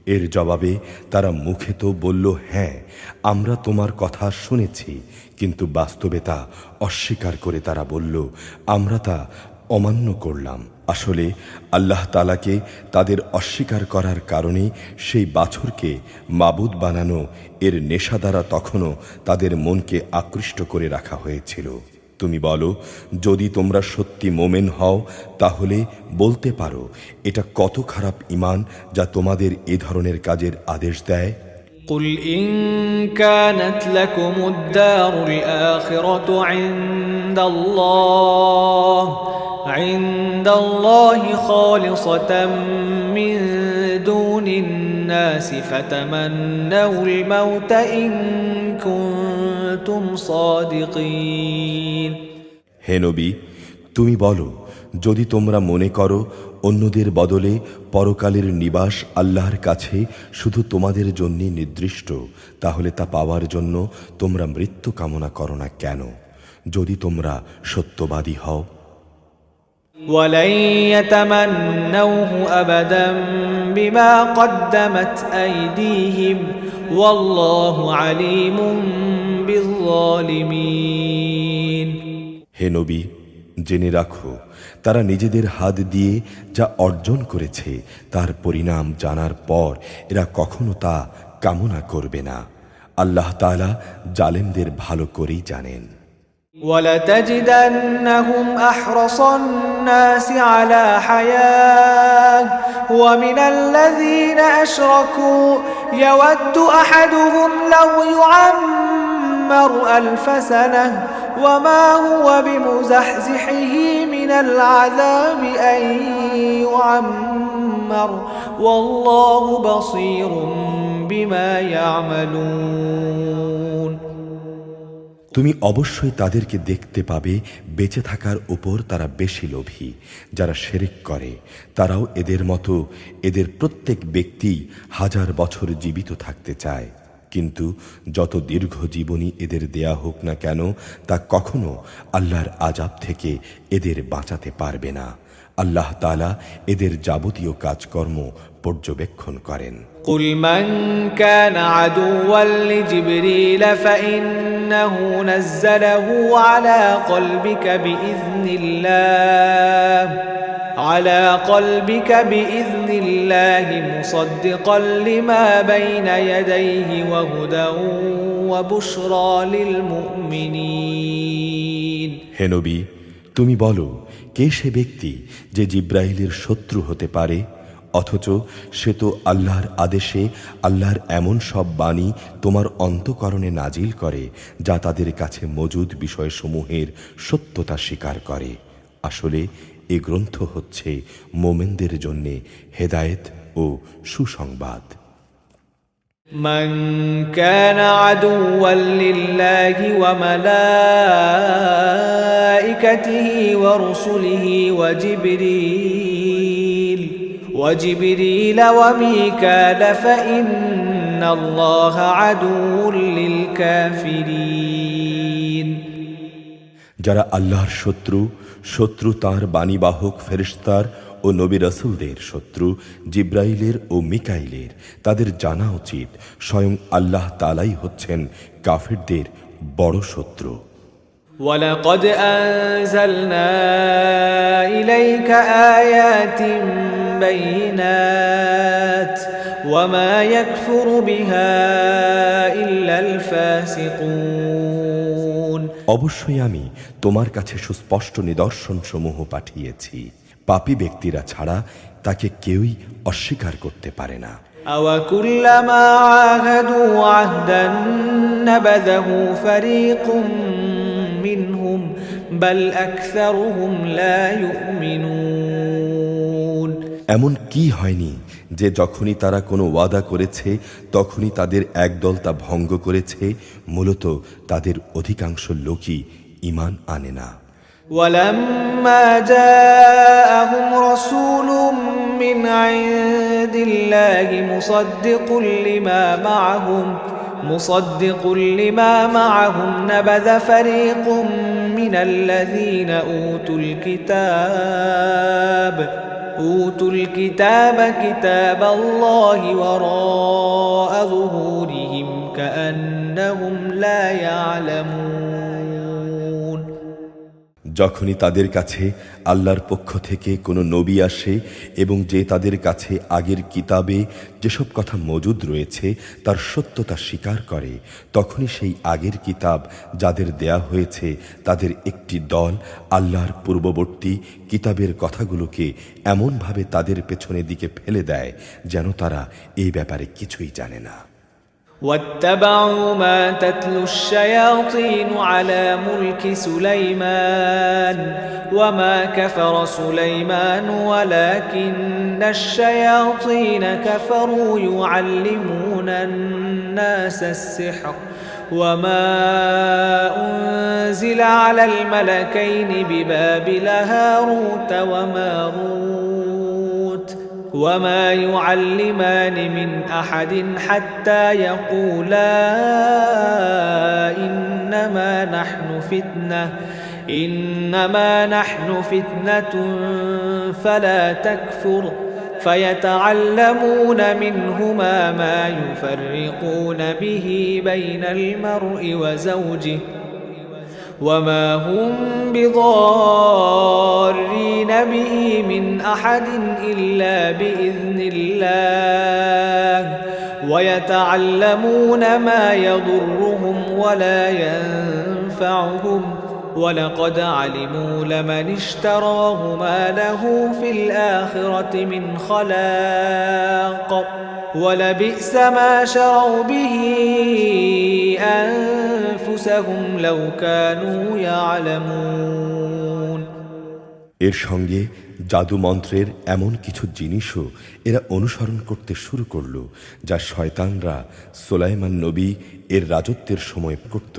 এর জবাবে তারা মুখে তো বলল, হ্যাঁ আমরা তোমার কথা শুনেছি, কিন্তু বাস্তবে তা অস্বীকার করে তারা বলল, আমরা তা অমান্য করলাম। আসলে আল্লাহ তাআলাকে তাদের অস্বীকার করার কারণে সেই বাছুরকে মাবুদ বানানো এর নেশা দ্বারা তখনও তাদের মনকে আকৃষ্ট করে রাখা হয়েছিল। তুমি বলো, যদি তোমরা সত্যি মোমেন হও তাহলে বলতে পারো এটা কত খারাপ ঈমান যা তোমাদের এ ধরনের কাজের আদেশ দেয়। قُلْ إِن كَانَتْ لَكُمُ الدَّارُ الْآخِرَةُ عِندَ اللَّهِ خَالِصَةً مِّن دُونِ النَّاسِ فَتَمَنَّوُا الْمَوْتَ إِن كُنتُمْ صَادِقِينَ। হে নবী, তুমি বলো, যদি তোমরা মনে করো অন্যদের বদলে পরকালের নিবাস আল্লাহর কাছে শুধু তোমাদের জন্য নির্দিষ্ট, তাহলে তা পাওয়ার জন্য তোমরা মৃত্যু কামনা করো না কেন, যদি তোমরা সত্যবাদী হও? ولن يتمنوه أبدا بما قدمت أيديهم والله عليم بالظالمين হে নবী, জেনে রাখো তারা নিজেদের হাত দিয়ে যা অর্জন করেছে তার পরিণাম জানার পর এরা কখনো তা কামনা করবে না। আল্লাহ তাআলা জালেমদের ভালো করেই জানেন। ولتجدنهم أحرص الناس على حياة ومن الذين أشركوا يود أحدهم لو يعمر 1000 سنة وما هو بمزحزحه من العذاب أن يعمر والله بصير بما يعملون তুমি অবশ্যই তাদেরকে দেখতে পাবে বেঁচে থাকার উপর তারা বেশি লোভী। যারা শিরক করে তারাও এদের মতো, এদের প্রত্যেক ব্যক্তি 1000 বছর জীবিত থাকতে চায়, কিন্তু যত দীর্ঘ জীবনী এদের দেয়া হোক না কেন তা কখনো আল্লাহর আযাব থেকে এদের বাঁচাতে পারবে না। আল্লাহ তাআলা এদের যাবতীয় কাজকর্ম পর্যবেক্ষণ করেন। قل من كان عدوا لجبريل فإنه نزله على قلبك بإذن الله مصدقا لما بين يديه وهدى وبشرى للمؤمنين হে নবী, তুমি বলো, কে সে ব্যক্তি যে জিব্রাইলের শত্রু হতে পারে, অথচ সে তো আল্লাহর আদেশে আল্লাহর এমন সব বাণী তোমার অন্তঃকরণে নাজিল করে যা তাদের কাছে মজুদ বিষয়সমূহের সত্যতা স্বীকার করে। আসলে এ গ্রন্থ হচ্ছে মোমেনদের জন্য হেদায়েত ও সুসংবাদ। من كان عدوا لله وملائكته ورسله وجبريل وميكال فإن الله عدو للكافرين যারা আল্লাহর শত্রু তাঁর বাণীবাহক ফেরেশতার ও নবী রাসূলদের শত্রু জিব্রাইলের ও মিকাইলের, তাদের জানা উচিত স্বয়ং আল্লাহ তাআলাই হচ্ছেন কাফিরদের বড় শত্রু। ولقد أنزلنا إليك آيات بينات وما يكفر بها إلا الفاسقون অবশ্যই আমি তোমার কাছে সুস্পষ্ট নিদর্শন সমূহ পাঠিয়েছি, পাপী ব্যক্তিরা ছাড়া তাকে কেউই অস্বীকার করতে পারে না। أَوَكُلَّمَا عَاهَدُوا عَهْدًا نَبَذَهُ فَرِيقٌ مِّنْهُمْ بَلْ أَكْثَرُهُمْ لَا يُؤْمِنُونَ এমন কি হয়নি যে যখনই তারা কোনো ওয়াদা করেছে তখনই তাদের একদল তা ভঙ্গ করেছে? মূলত তাদের অধিকাংশ লোকই ঈমান আনে না। ولما جاءهم رسول من عند الله مصدق لما معهم نبذ فريق من الذين أوتوا الكتاب كتاب الله وراء ظهورهم كأنهم لا يعلمون যখনই তাদের কাছে আল্লাহর পক্ষ থেকে কোনো নবী আসে এবং যে তাদের কাছে আগের কিতাবে যেসব কথা মজুদ রয়েছে তার সত্যতা স্বীকার করে, তখনই সেই আগের কিতাব যাদের দেয়া হয়েছে তাদের একটি দল আল্লাহর পূর্ববর্তী কিতাবের কথাগুলোকে এমনভাবে তাদের পেছনের দিকে ফেলে দেয় যেন তারা এই ব্যাপারে কিছুই জানে না। واتبعوا ما تتلو الشياطين على ملك سليمان وما كفر سليمان ولكن الشياطين كفروا يعلمون الناس السحر وما أنزل على الملكين ببابل هاروت وماروت وما يعلمان من أحد حتى يقولا إنما نحن فتنة فلا تكفر فيتعلمون منهما ما يفرقون به بين المرء وزوجه وما هم بضارين به من أحد إلا بإذن الله ويتعلمون ما يضرهم ولا ينفعهم ولقد علموا لمن اشتراه ما له في الآخرة من خلاق ولبئس ما شروا به أنفسهم لو كانوا يعلمون এর সঙ্গে জাদু মন্ত্রের এমন কিছু জিনিসও এরা অনুসরণ করতে শুরু করল যা শয়তানরা সুলাইমান নবী এর রাজত্বের সময় করত।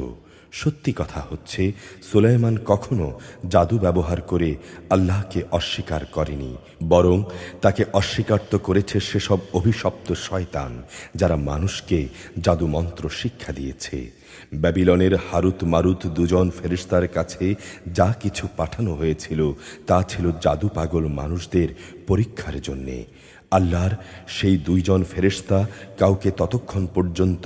সত্যি কথা হচ্ছে সুলাইমান কখনো জাদু ব্যবহার করে আল্লাহকে অস্বীকার করেনি, বরং তাকে অস্বীকার তো করেছে সেসব অভিশপ্ত শয়তান যারা মানুষকে জাদু মন্ত্র শিক্ষা দিয়েছে। ব্যাবিলনের হারুত মারুত দুজন ফেরেশতার কাছে যা কিছু পাঠানো হয়েছিল তা ছিল জাদু পাগল মানুষদের পরীক্ষার জন্যে। আল্লাহর সেই দুইজন ফেরেশতা কাউকে ততক্ষণ পর্যন্ত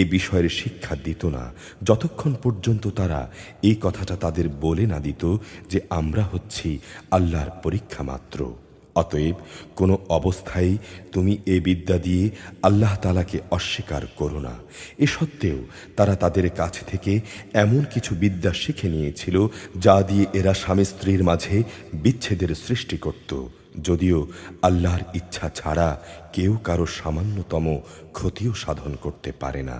এ বিষয়ের শিক্ষা দিত না যতক্ষণ পর্যন্ত তারা এই কথাটা তাদের বলে না দিত যে আমরা হচ্ছি আল্লাহর পরীক্ষা মাত্র। অতএব কোনো অবস্থায় তুমি এ বিদ্যা দিয়ে আল্লাহ তাআলাকে অস্বীকার করো না। এ সত্ত্বেও তারা তাদের কাছ থেকে এমন কিছু বিদ্যা শিখে নিয়েছিল যা দিয়ে এরা স্বামী স্ত্রীর মাঝে বিচ্ছেদের সৃষ্টি করত, যদিও আল্লাহর ইচ্ছা ছাড়া কেউ কারো সামান্যতম ক্ষতিও সাধন করতে পারে না।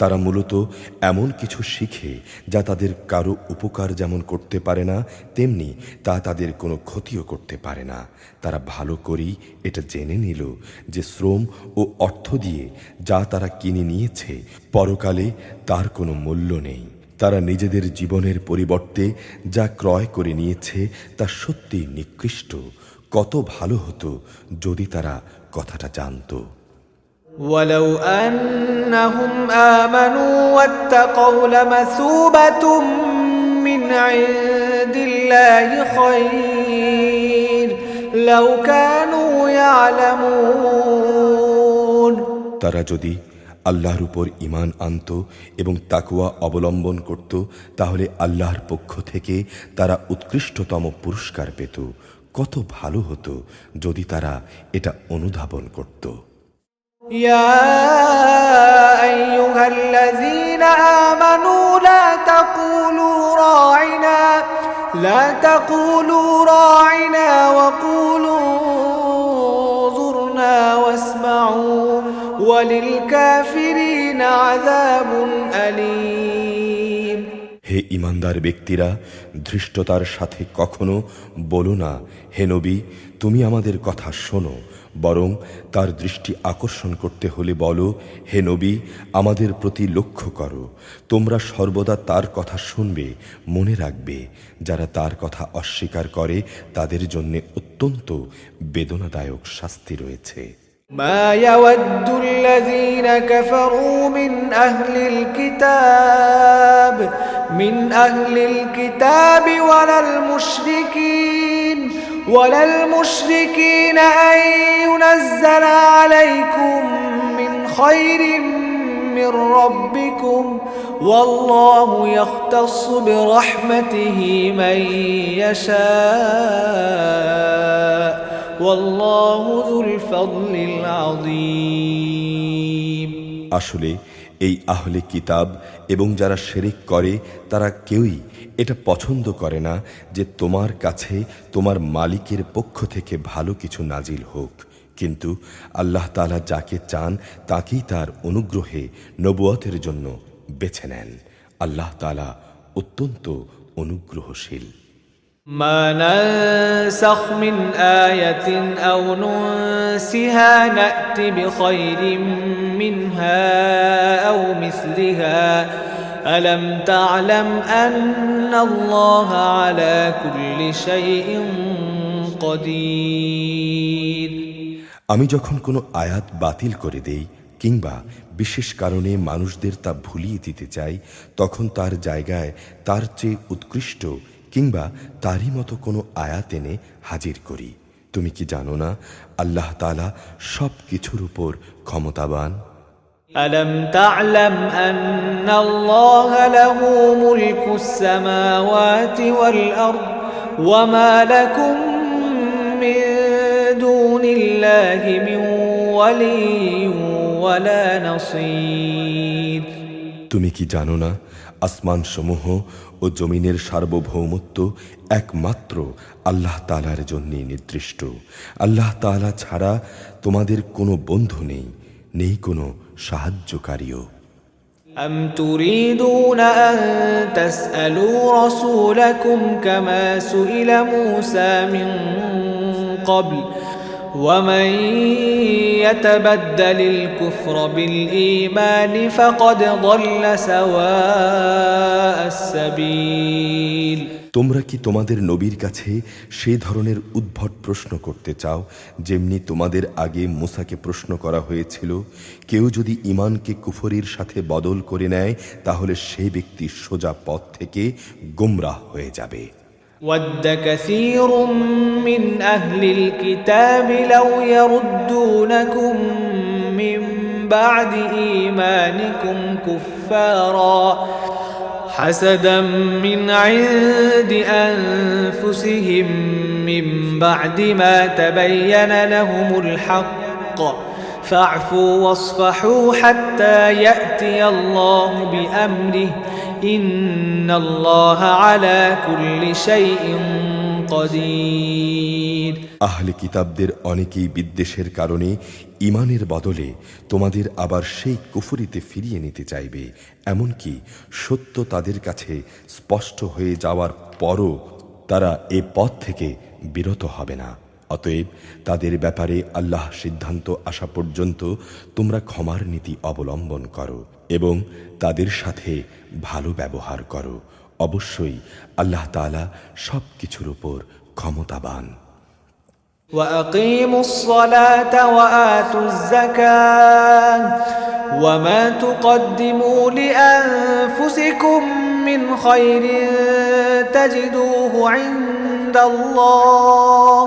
তারা মূলত এমন কিছু শিখে যা তাদের কারো উপকার যেমন করতে পারে না, তেমনি তা তাদের কোনো ক্ষতিও করতে পারে না। তারা ভালো করেই এটা জেনে নিল যে শ্রম ও অর্থ দিয়ে যা তারা কিনে নিয়েছে পরকালে তার কোনো মূল্য নেই। তারা নিজেদের জীবনের পরিবর্তে যা ক্রয় করে নিয়েছে তা সত্যি নিকৃষ্ট। কত ভালো হতো যদি তারা কথাটা জানতো। ولو أنهم آمنوا واتقوا لمثوبة من عند الله خير لو كانوا يعلمون তারা যদি আল্লাহর উপর ঈমান আনত এবং তাকওয়া অবলম্বন করত তাহলে আল্লাহর পক্ষ থেকে তারা উৎকৃষ্টতম পুরস্কার পেত। কত ভালো হতো যদি তারা এটা অনুধাবন করত। يا أيها الذين آمنوا لا تقولوا راعنا وقولوا انظرنا واسمعوا وللكافرين عذاب أليم হে ঈমানদার ব্যক্তিরা, ধৃষ্টতার সাথে কখনো বলো না হে নবী তুমি আমাদের কথা শোনো, বরং তার দৃষ্টি আকর্ষণ করতে হলে বলো হে নবী আমাদের প্রতি লক্ষ্য করো। তোমরা সর্বদা তার কথা শুনবে, মনে রাখবে যারা তার কথা অস্বীকার করে তাদের জন্য অত্যন্ত বেদনাদায়ক শাস্তি রয়েছে। ما يود الذين كفروا من أهل الكتاب ولا المشركين أن ينزل عليكم من خير من ربكم والله يختص برحمته من يشاء والله ذو الفضل العظيم আসলে এই আহলে কিতাব এবং যারা শিরক করে তারা কেউই এটা পছন্দ করে না যে তোমার কাছে তোমার মালিকের পক্ষ থেকে ভালো কিছু নাজিল হোক, কিন্তু আল্লাহ তাআলা যাকে চান তাকেই তার অনুগ্রহে নবুয়তের জন্য বেছে নেন। আল্লাহ তাআলা অত্যন্ত অনুগ্রহশীল। ما ننسخ من آية أو ننسها نأت بخير منها أو مثلها ألم تعلم أن الله على كل شيء قدير আমি যখন কোনো আয়াত বাতিল করে দেই কিংবা বিশেষ কারণে মানুষদের তা ভুলিয়ে দিতে চাই, তখন তার জায়গায় তার চেয়ে উৎকৃষ্ট কিংবা তারই মতো কোনো আয়াত এনে হাজির করি। তুমি কি জানো না আল্লাহ তাআলা সব কিছুর উপর ক্ষমতাবান? ألم تعلم أن الله له ملك السماوات والأرض وما لكم من دون الله من ولي ولا نصير। তুমি কি জানো না আসমান সমূহ ও জমিনের সার্বভৌমত্ব একমাত্র আল্লাহ তাআলার জন্য নির্দিষ্ট। আল্লাহ তাআলা ছাড়া তোমাদের কোনো বন্ধু নেই, নেই কোনো সাহায্যকারীও। أم تريدون أن تسألوا رسولكم كما سئل موسى من قبل ومن يتبدل الكفر بالإيمان فقد ضل سواء السبيل। তোমরা কি তোমাদের নবীর কাছে সেই ধরনের উদ্ভট প্রশ্ন করতে চাও যেমনি তোমাদের আগে মুসাকে প্রশ্ন করা হয়েছিল? কেউ যদি ঈমানকে কুফরির সাথে বদল করে নেয় তাহলে সেই ব্যক্তি সোজা পথ থেকে গোমরাহ হয়ে যাবে। ود كثير من أهل الكتاب لو يردونكم من بعد إيمانكم كفارا حسدا من عند أنفسهم من بعد ما تبين لهم الحق فاعفوا واصفحوا حتى يأتي الله بأمره إن الله على كل شيء قدير। আহলে কিতাবদের অনেকেই বিদ্বেষের কারণে ঈমানের বদলে তোমাদের আবার সেই কুফরিতে ফিরিয়ে নিতে চাইবে, এমনকি সত্য তাদের কাছে স্পষ্ট হয়ে যাওয়ার পরও তারা এ পথ থেকে বিরত হবে না। অতএব তাদের ব্যাপারে আল্লাহ সিদ্ধান্ত আসা পর্যন্ত তোমরা ক্ষমার নীতি অবলম্বন করো এবং তাদের সাথে ভালো ব্যবহার করো। অবশ্যই আল্লাহ তাআলা সব কিছুর উপর ক্ষমতাবান। وأقيموا الصلاة وآتوا الزكاة وما تقدموا لأنفسكم من خير تجدوه عند الله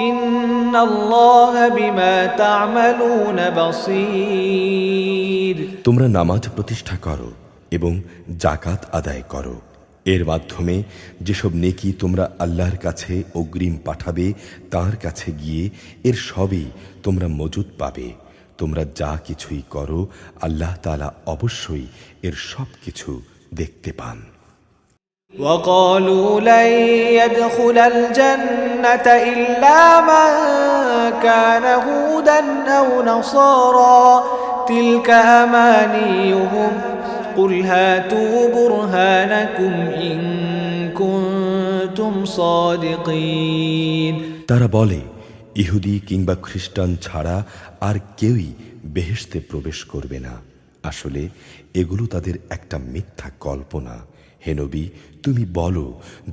إن الله بما تعملون بصير। তোমরা নামাজ প্রতিষ্ঠা করো এবং যাকাত আদায় করো। এর মাধ্যমে যেসব নেকি তোমরা আল্লাহর কাছে অগ্রিম পাঠাবে তার কাছে গিয়ে এর সবই তোমরা মজুদ পাবে। তোমরা যা কিছুই করো আল্লাহ তাআলা অবশ্যই এর সব কিছু দেখতে পান। وقالوا لن يدخل الجنة إلا من كان هودا أو نصارى تلك أمانيهم قل هاتوا برهانكم إن كنتم صادقين। তারা বলে ইহুদি কিংবা খ্রিস্টান ছাড়া আর কেউই বেহেশতে প্রবেশ করবে না। আসলে এগুলো তাদের একটা মিথ্যা কল্পনা। হে নবী, তুমি বলো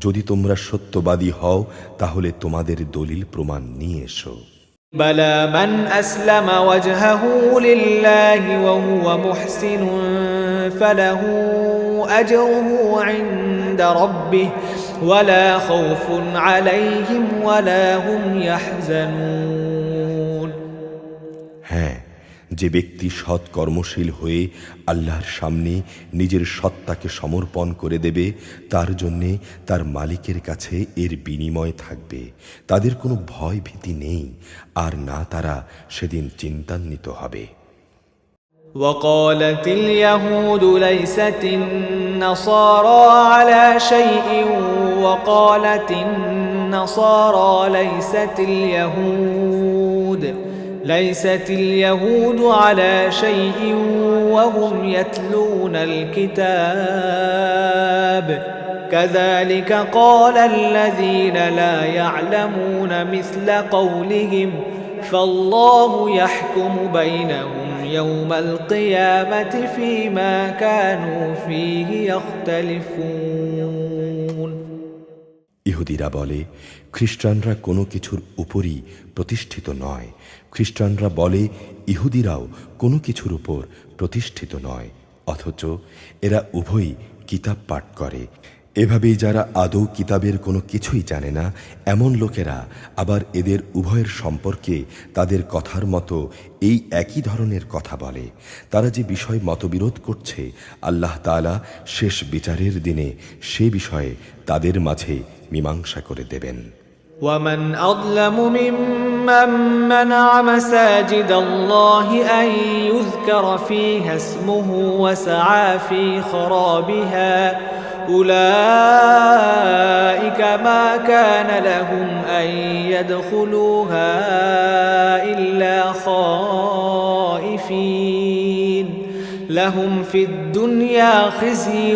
যদি তোমরা সত্যবাদী হও তাহলে তোমাদের দলিল প্রমাণ নিয়ে এসো। بلى من أسلم وجهه لله وهو محسن فله أجره عند ربه ولا خوف عليهم ولا هم يحزنون। হ্যাঁ, যে ব্যক্তি সৎ কর্মশীল হয়ে আল্লাহর সামনে নিজের সত্তাকে সমর্পণ করে দেবে তার জন্যে তার মালিকের কাছে এর বিনিময় থাকবে। তাদের কোনো ভয় ভীতি নেই আর না তারা সেদিন চিন্তান্বিত হবে। وقالت اليهود ليست النصارى على شيء وقالت النصارى ليست اليهود على شيء وهم يتلون الكتاب كذلك قال الذين لا يعلمون مثل قولهم فالله يحكم بينهم يوم القيامة فيما كانوا فيه يختلفون। ইহুদিরা বলে, খ্রিস্টানরা কোনো কিছুর উপরই প্রতিষ্ঠিত নয়। খ্রিস্টানরা বলে, ইহুদিরাও কোনো কিছুর উপর প্রতিষ্ঠিত নয়, অথচ এরা উভয়ই কিতাব পাঠ করে। এভাবেই যারা আদৌ কিতাবের কোনো কিছুই জানে না, এমন লোকেরা আবার এদের উভয়ের সম্পর্কে তাদের কথার মতো এই একই ধরনের কথা বলে। তারা যে বিষয় মতবিরোধ করছে, আল্লাহ তাআলা শেষ বিচারের দিনে সে বিষয়ে তাদের মাঝে মীমাংসা করে দেবেন। ومن أظلم ممن منع مساجد الله أن يذكر فيها اسمه وسعى في خرابها أولئك ما كان لهم أن يدخلوها إلا خائفين لهم في الدنيا خزي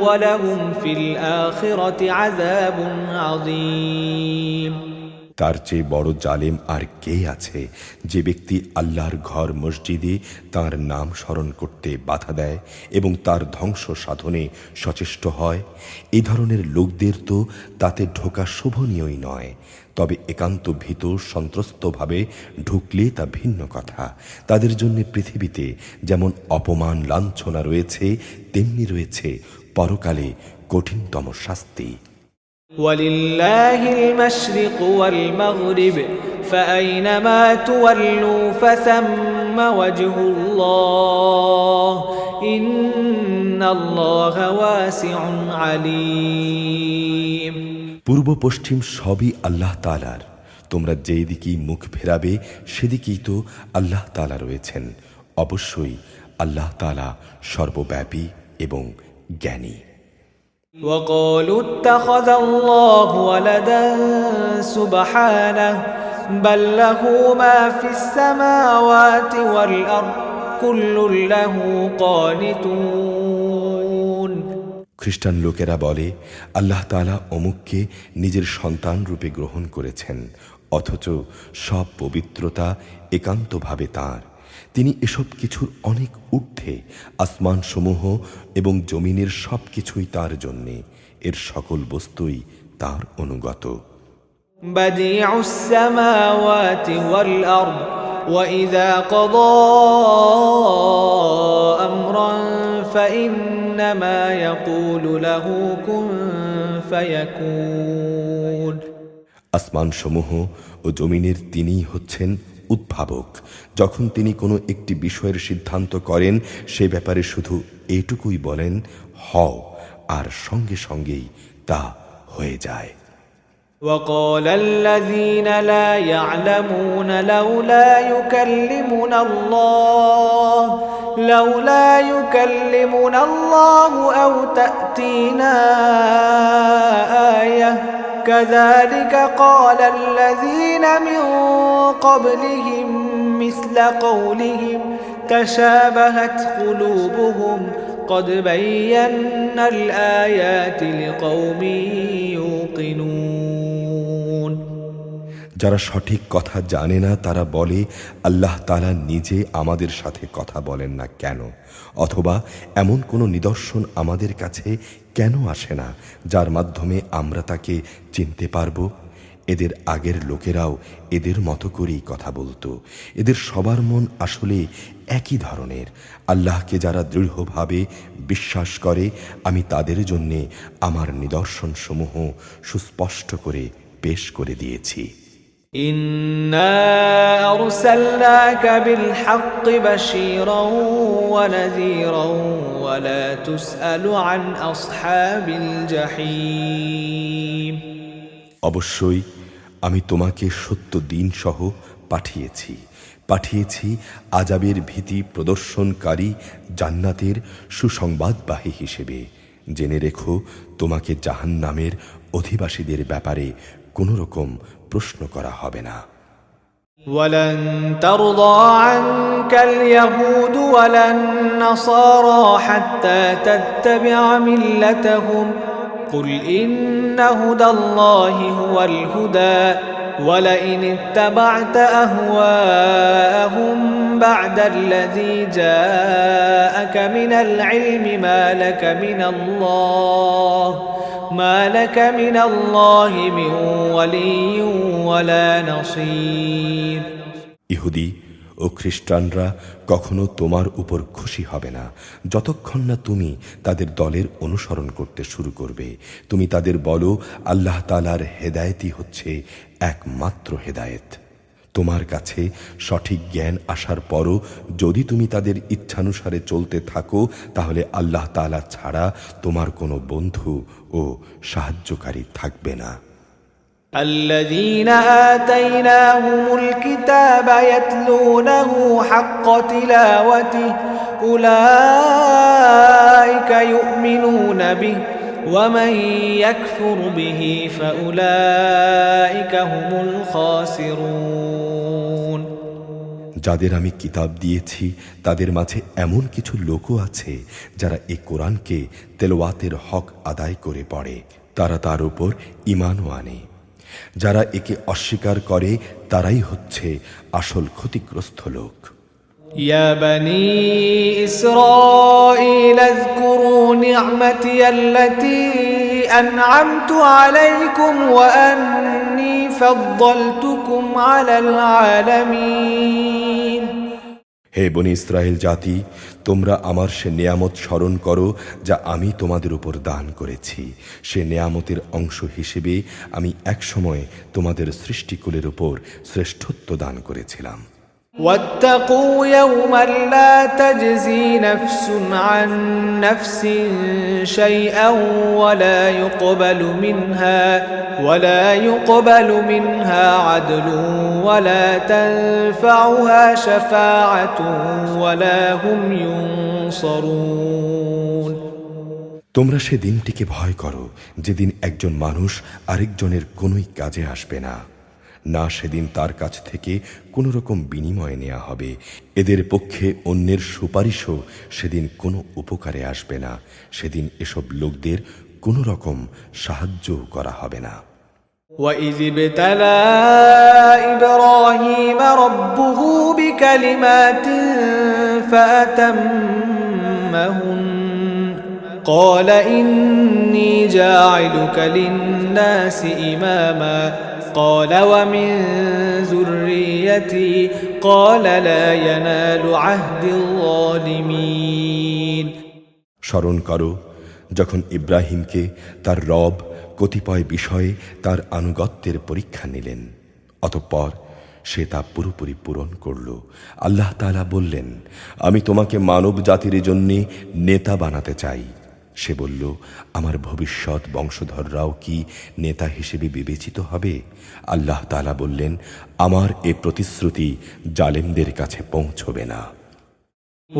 ولهم في الآخرة عذاب عظيم। তার চেয়ে বড় জালেম আর কে আছে যে ব্যক্তি আল্লাহর ঘর মসজিদে তার নাম স্মরণ করতে বাধা দেয় এবং তার ধ্বংস সাধনে সচেষ্ট হয়। এই ধরনের লোকদের তো তাতে ঢোকা শোভনীয়ই নয়, তবে একান্ত ভীত সন্ত্রস্তভাবে ঢুকলে তা ভিন্ন কথা। তাদের জন্য পৃথিবীতে যেমন অপমান লাঞ্ছনা রয়েছে, তেমনি রয়েছে পরকালে কঠিনতম শাস্তি। ولله المشرق والمغرب فأينما تولوا فثم وجه الله إن الله واسع عليم। পূর্ব পশ্চিম সবই আল্লাহ তাআলার। তোমরা যেই দিকেই মুখ ফেরাবে সেদিকেই তো আল্লাহ তাআলা রয়েছেন। অবশ্যই আল্লাহ তাআলা সর্বব্যাপী এবং জ্ঞানী। وقالوا اتخذ الله ولدا سبحانه بل له ما في السماوات والأرض كل له قانتون। খ্রিস্টান লোকেরা বলে, আল্লাহ তাআলা অমুককে নিজের সন্তান রূপে গ্রহণ করেছেন, অথচ সব পবিত্রতা একান্তভাবে তাঁর। তিনি এসব কিছুর অনেক ঊর্ধ্বে। আসমান সমূহ এবং জমিনের সব কিছুই তাঁর জন্যে, এর সকল বস্তুই তাঁর অনুগত। بديع السماوات والأرض وإذا قضى أمرا فإنما يقول له كن فيكون। আসমান সমূহ ও জমিনের তিনিই হচ্ছেন উদ্ভাবক। যখন তিনি কোনো একটি বিষয়ের সিদ্ধান্ত করেন, সে ব্যাপারে শুধু এইটুকুই বলেন, হও, আর সঙ্গে সঙ্গেই তা হয়ে যায়। وقال الذين لا يعلمون لولا يكلمنا الله أو تأتينا آية كذلك قال الذين من قبلهم مثل قولهم تشابهت قلوبهم قد بينا الآيات لقوم يوقنون। যারা সঠিক কথা জানে না তারা বলে, আল্লাহ তাআলা নিজে আমাদের সাথে কথা বলেন না কেন, অথবা এমন কোনো নিদর্শন আমাদের কাছে কেন আসে না যার মাধ্যমে আমরা তাকে চিনতে পারব। এদের আগের লোকেরাও এদের মতো করেই কথা বলতো। এদের সবার মন আসলে একই ধরনের। আল্লাহকে যারা দৃঢ়ভাবে বিশ্বাস করে, আমি তাদের জন্যে আমার নিদর্শনসমূহ সুস্পষ্ট করে পেশ করে দিয়েছি। إنا أرسلناك بالحق بشيرا ونذيرا ولا تسأل عن أصحاب الجحيم। অবশ্যই আমি তোমাকে সত্য দিন সহ পাঠিয়েছি আযাবের ভীতি প্রদর্শনকারী, জান্নাতের সুসংবাদবাহী হিসেবে। জেনে রেখো, তোমাকে জাহান্নামের অধিবাসীদের ব্যাপারে কোনো রকম প্রশ্ন করা হবে না। ولن ترضى عنك اليهود ولا النصارى حتى تتبع ملتهم قل إن هدى الله هو الهدى ولئن اتبعت أهواءهم بعد الذي جاءك من العلم ما لك من الله ما لك من الله من ولي ولا نصير ইহুদি ও খ্রিস্টানরা কখনো তোমার উপর খুশি হবে না যতক্ষণ না তুমি তাদের দলের অনুসরণ করতে শুরু করবে। তুমি তাদের বলো, আল্লাহ তাআলার হেদায়েতই হচ্ছে একমাত্র হেদায়েত। তোমার কাছে সঠিক জ্ঞান আসার পরও যদি তুমি তাদের ইচ্ছানুসারে চলতে থাকো, তাহলে আল্লাহ তাআলা ছাড়া তোমার কোনো বন্ধু ও সাহায্যকারী থাকবে না। الذين آتيناهم الكتاب يتلونه حق تلاوته أولئك يؤمنون به ومن يكفر به فأولئك هم الخاسرون যাদের আমি কিতাব দিয়েছি তাদের মাঝে এমন কিছু লোকও আছে যারা এই কোরআনকে তেলাওয়াতের হক আদায় করে পড়ে, তারা তার উপর ঈমানও আনে। যারা একে অস্বীকার করে তারাই হচ্ছে আসল ক্ষতিগ্রস্ত লোক। يا بني إسرائيل اذكروا نعمتي التي أنعمت عليكم وأني فضلتكم على العالمين হে বনি ইসরায়েল জাতি, তোমরা আমার সে নেয়ামত স্মরণ করো যা আমি তোমাদের উপর দান করেছি। সে নেয়ামতের অংশ হিসেবে আমি একসময় তোমাদের সৃষ্টিকুলের উপর শ্রেষ্ঠত্ব দান করেছিলাম। واتقوا يوما لا تجزي نفس عن نفس شيئا ولا يقبل منها عدل ولا تنفعها شفاعة ولا هم ينصرون তোমরা সে দিনটিকে ভয় করো যেদিন একজন মানুষ আরেকজনের কোনোই কাজে আসবে না, না সেদিন তার কাছ থেকে কোনো রকম বিনিময় নেওয়া হবে। এদের পক্ষে অন্যের সুপারিশও সেদিন কোনো উপকারে আসবে না। সেদিন এসব লোকদের কোনো রকম সাহায্য করা হবে না। وَإِذِ ابْتَلَى إِبْرَاهِيمَ رَبُّهُ بِكَلِمَاتٍ فَأَتَمَّهُنَّ قَالَ إِنِّي جَاعِلُكَ لِلنَّاسِ إِمَامًا قال ومن ذريتي قال لا ينال عهد الظالمين স্মরণ করো যখন ইব্রাহিমকে তার রব কতিপয় বিষয়ে তার আনুগত্যের পরীক্ষা নিলেন, অতঃপর সে তা পুরোপুরি পূরণ করল। আল্লাহ তাআলা বললেন, আমি তোমাকে মানব জাতির জন্য নেতা বানাতে চাই। সে বলল, আমার ভবিষ্যৎ বংশধররাও কি নেতা হিসেবে বিবেচিত হবে? আল্লাহ তাআলা বললেন, আমার এ প্রতিশ্রুতি জালেমদের কাছে পৌঁছবে না।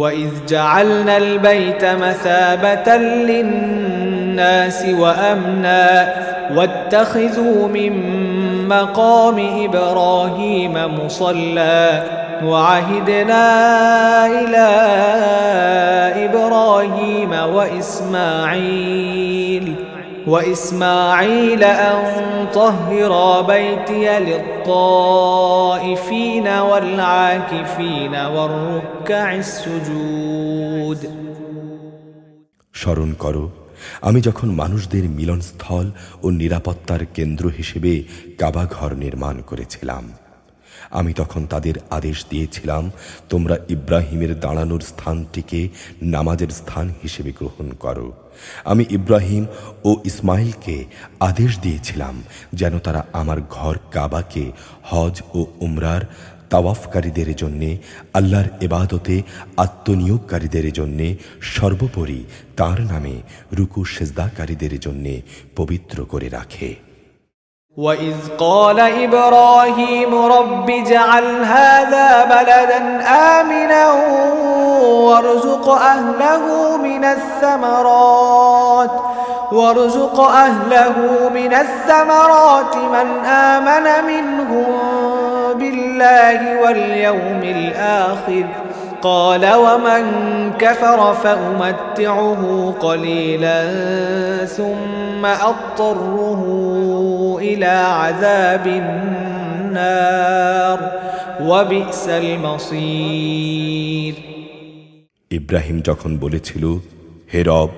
وَإِذْ جَعَلْنَا الْبَيْتَ مَثَابَةً لِلنَّاسِ وَأَمْنًا وَاتَّخِذُوا مِن مَّقَامِ إِبْرَاهِيمَ مُصَلًّى وَعَهِدْنَا إِلَى إِبْرَاهِيمَ وَإِسْمَاعِيلَ أَن طَهِّرَا بَيْتِيَ لِلطَّائِفِينَ وَالْعَاكِفِينَ وَالرُّكَّعِ السُّجُودِ স্মরণ করো আমি যখন মানুষদের মিলনস্থল ও নিরাপত্তার কেন্দ্র হিসেবে কাবা ঘর নির্মাণ করেছিলাম, আমি তখন তাদের আদেশ দিয়েছিলাম, তোমরা ইব্রাহিমের দাঁড়ানোর স্থানটিকে নামাজের স্থান হিসেবে গ্রহণ করো। আমি ইব্রাহিম ও ইসমাইলকে আদেশ দিয়েছিলাম যেন তারা আমার ঘর কাবাকে হজ ও উমরার তাওয়াফকারীদের জন্যে, আল্লাহর ইবাদতে আত্মনিয়োগকারীদের জন্যে, সর্বোপরি তার নামে রুকু সেজদাকারীদের জন্যে পবিত্র করে রাখে। وَإِذْ قَالَ إِبْرَاهِيمُ رَبِّ اجْعَلْ هَذَا بَلَدًا آمِنًا وَارْزُقْ أَهْلَهُ مِنَ الثَّمَرَاتِ مَنْ آمَنَ مِنْهُم بِاللَّهِ وَالْيَوْمِ الْآخِرِ قال ومن كفر فأمتعه قليلا ثم أضطره إلى عذاب النار وبئس المصير ইব্রাহিম যখন বলেছিল, হে রব,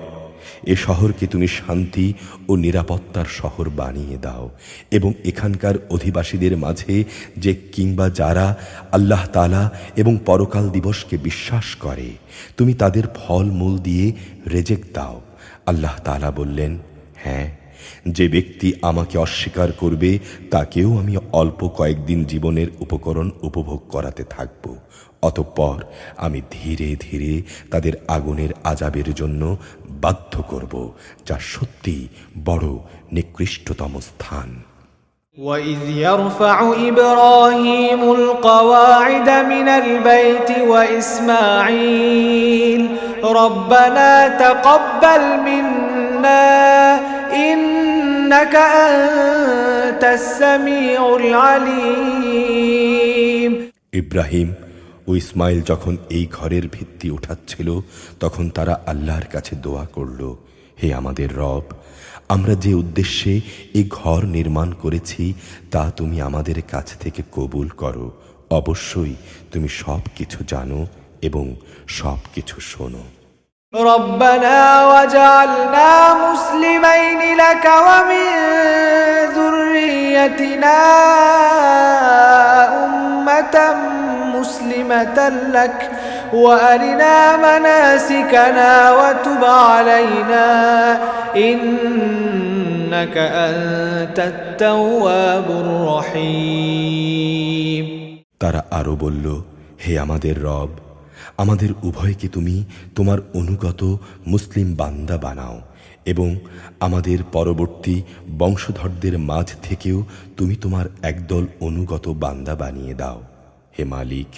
এ শহরকে তুমি শান্তি ও নিরাপত্তার শহর বানিয়ে দাও এবং এখানকার অধিবাসীদের মাঝে যে কিংবা যারা আল্লাহ তাআলা এবং পরকাল দিবসকে বিশ্বাস করে তুমি তাদের ফল মূল দিয়ে রেজেক দাও। আল্লাহ তাআলা বললেন, হ্যাঁ, যে ব্যক্তি আমাকে অস্বীকার করবে তাকেও আমি অল্প কয়েকদিন জীবনের উপকরণ উপভোগ করাতে থাকব, অতঃপর আমি ধীরে ধীরে তাদের আগুনের আযাবের জন্য বাধ্য করব, যা সত্যি বড় নিকৃষ্টতম স্থান। وَإِذْ يَرْفَعُ إِبْرَاهِيمُ الْقَوَاعِدَ مِنَ الْبَيْتِ وَإِسْمَاعِيلُ رَبَّنَا تَقَبَّلْ مِنَّا إِنَّكَ أَنْتَ السَّمِيعُ الْعَلِيمُ। ইব্রাহিম ও ইসমাইল যখন এই ঘরের ভিত্তি উঠাচ্ছিল তখন তারা আল্লাহর কাছে দোয়া করল, হে আমাদের রব, আমরা যে উদ্দেশ্যে এই ঘর নির্মাণ করেছি তা তুমি আমাদের কাছ থেকে কবুল করো। অবশ্যই তুমি সব কিছু জানো এবং সব কিছু শোনো। ربنا وجعلنا مسلمين لك ومن ذريتنا أمة مسلمة لك وأرنا مناسكنا وتب علينا إنك أنت التواب الرحيم। তারা আরো বলল, হে আমাদের রব, আমাদের উভয়কে তুমি তোমার অনুগত মুসলিম বান্দা বানাও এবং আমাদের পরবর্তী বংশধরদের মাঝ থেকেও তুমি তোমার একদল অনুগত বান্দা বানিয়ে দাও। হে মালিক,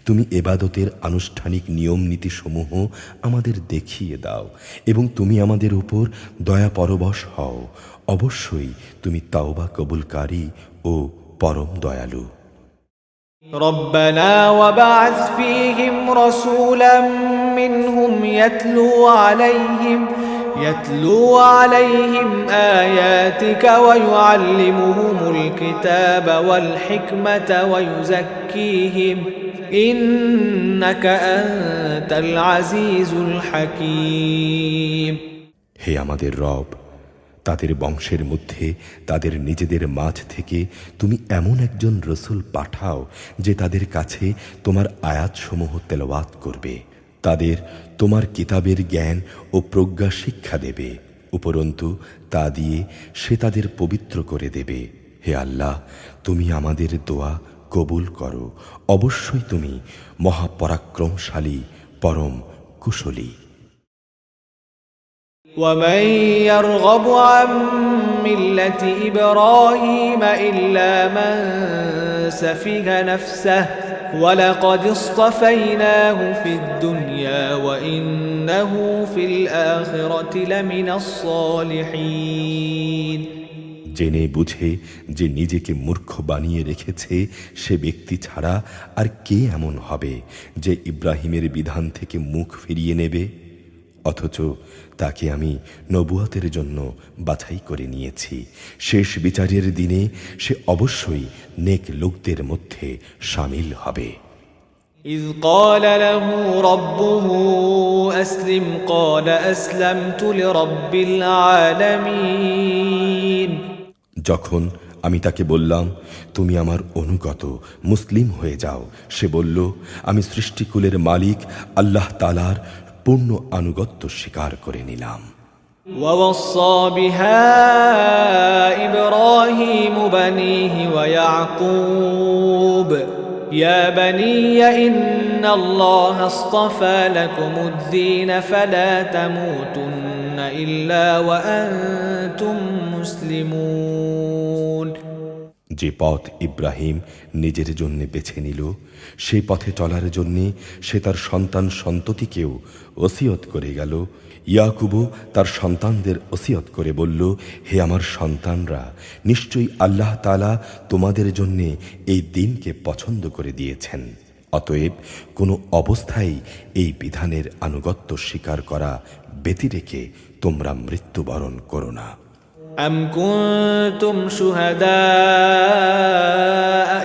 তুমি ইবাদতের আনুষ্ঠানিক নিয়ম নীতিসমূহ আমাদের দেখিয়ে দাও এবং তুমি আমাদের উপর দয়া পরবশ হও। অবশ্যই তুমি তাওবা কবুলকারী ও পরম দয়ালু। ربنا وبعث فيهم رسولا منهم يتلو عليهم آياتك ويعلمهم الكتاب والحكمة ويزكيهم إنك أنت العزيز الحكيم। হে আমাদের রব, তাদের বংশের মধ্যে তাদের নিজেদের মাঝ থেকে তুমি এমন একজন রসূল পাঠাও যে তাদের কাছে তোমার আয়াতসমূহ তেলাওয়াত করবে, তাদের তোমার কিতাবের জ্ঞান ও প্রজ্ঞা শিক্ষা দেবে, উপরন্তু তা দিয়ে সে তাদের পবিত্র করে দেবে। হে আল্লাহ, তুমি আমাদের দোয়া কবুল করো। অবশ্যই তুমি মহাপরাক্রমশালী, পরম কুশলী। ومن يرغب عن ملة إبراهيم إلا من سفه نفسه ولقد اصطفيناه في الدنيا وإنه في الآخرة لمن الصالحين। জেনে বুঝে যে নিজেকে মূর্খ বানিয়ে রেখেছে সে ব্যক্তি ছাড়া আর কে এমন হবে যে ইব্রাহিমের বিধান থেকে মুখ ফিরিয়ে নেবে? অথচ তাকে আমি নবুয়তের জন্য বাছাই করে নিয়েছি। শেষ বিচারের দিনে সে অবশ্যই নেক লোকদের মধ্যে শামিল হবে। إذ قال له ربه أسلم قال أسلمت لرب العالمين। যখন আমি তাকে বললাম, তুমি আমার অনুগত, মুসলিম হয়ে যাও, সে বলল, আমি সৃষ্টিকুলের মালিক আল্লাহ তাআলার পূর্ণ আনুগত্য স্বীকার করে নিলাম। ووصى بها إبراهيم بنيه ويعقوب يا بني إن الله اصطفى لكم الدين فلا تموتن إلا وأنتم مسلمون। যে পথ ইব্রাহিম নিজের জন্য বেছে নিল সেই পথে চলার জন্য সে তার সন্তান সন্ততিকেও ওসিয়ত করে গেল। ইয়াকুবও তার সন্তানদের ওসিয়ত করে বলল, হে আমার সন্তানরা, নিশ্চয়ই আল্লাহ তাআলা তোমাদের জন্য এই দিনকে পছন্দ করে দিয়েছেন, অতএব কোনো অবস্থায় এই বিধানের আনুগত্য স্বীকার করা ব্যতি রেখে তোমরা মৃত্যুবরণ করো না। أم كنتم شهداء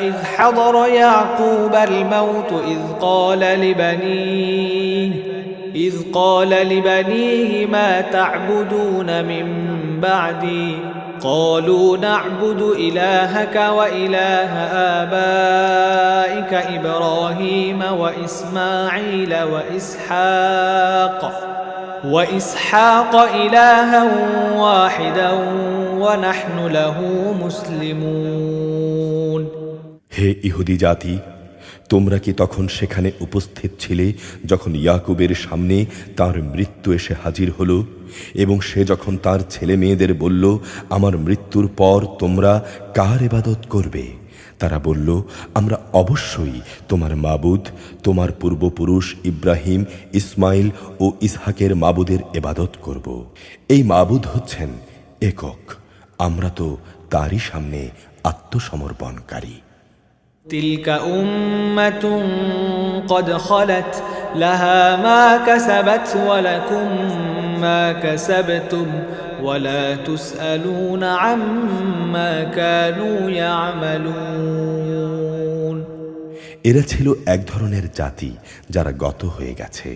إذ حضر يعقوب الموت إذ قال لبنيه إذ قال لبنيه ما تعبدون من بعدي قالوا نعبد إلهك وإله آبائك إبراهيم وإسماعيل وإسحاق إلها واحدا ونحن له مسلمون হে ইহুদি জাতি, তোমরা কি তখন সেখানে উপস্থিত ছিলে যখন ইয়াকুবের সামনে তার মৃত্যু এসে হাজির হলো এবং সে যখন তার ছেলে মেয়েদের বলল, আমার মৃত্যুর পর তোমরা কার ইবাদত করবে? তারা বলল, আমরা অবশ্যই তোমার মাবুদ, তোমার পূর্বপুরুষ ইব্রাহিম, ইসমাইল ও ইসহাকের মাবুদের ইবাদত করব। এই মাবুদ হচ্ছেন একক, আমরা তো তারই সামনে আত্মসমর্পণকারী। تلك أمة قد خلت لها ما كسبت ولكم ما كسبتم ولا تسألون عما كانوا يعملون এরা ছিল এক ধরনের জাতি যারা গত হয়ে গেছে,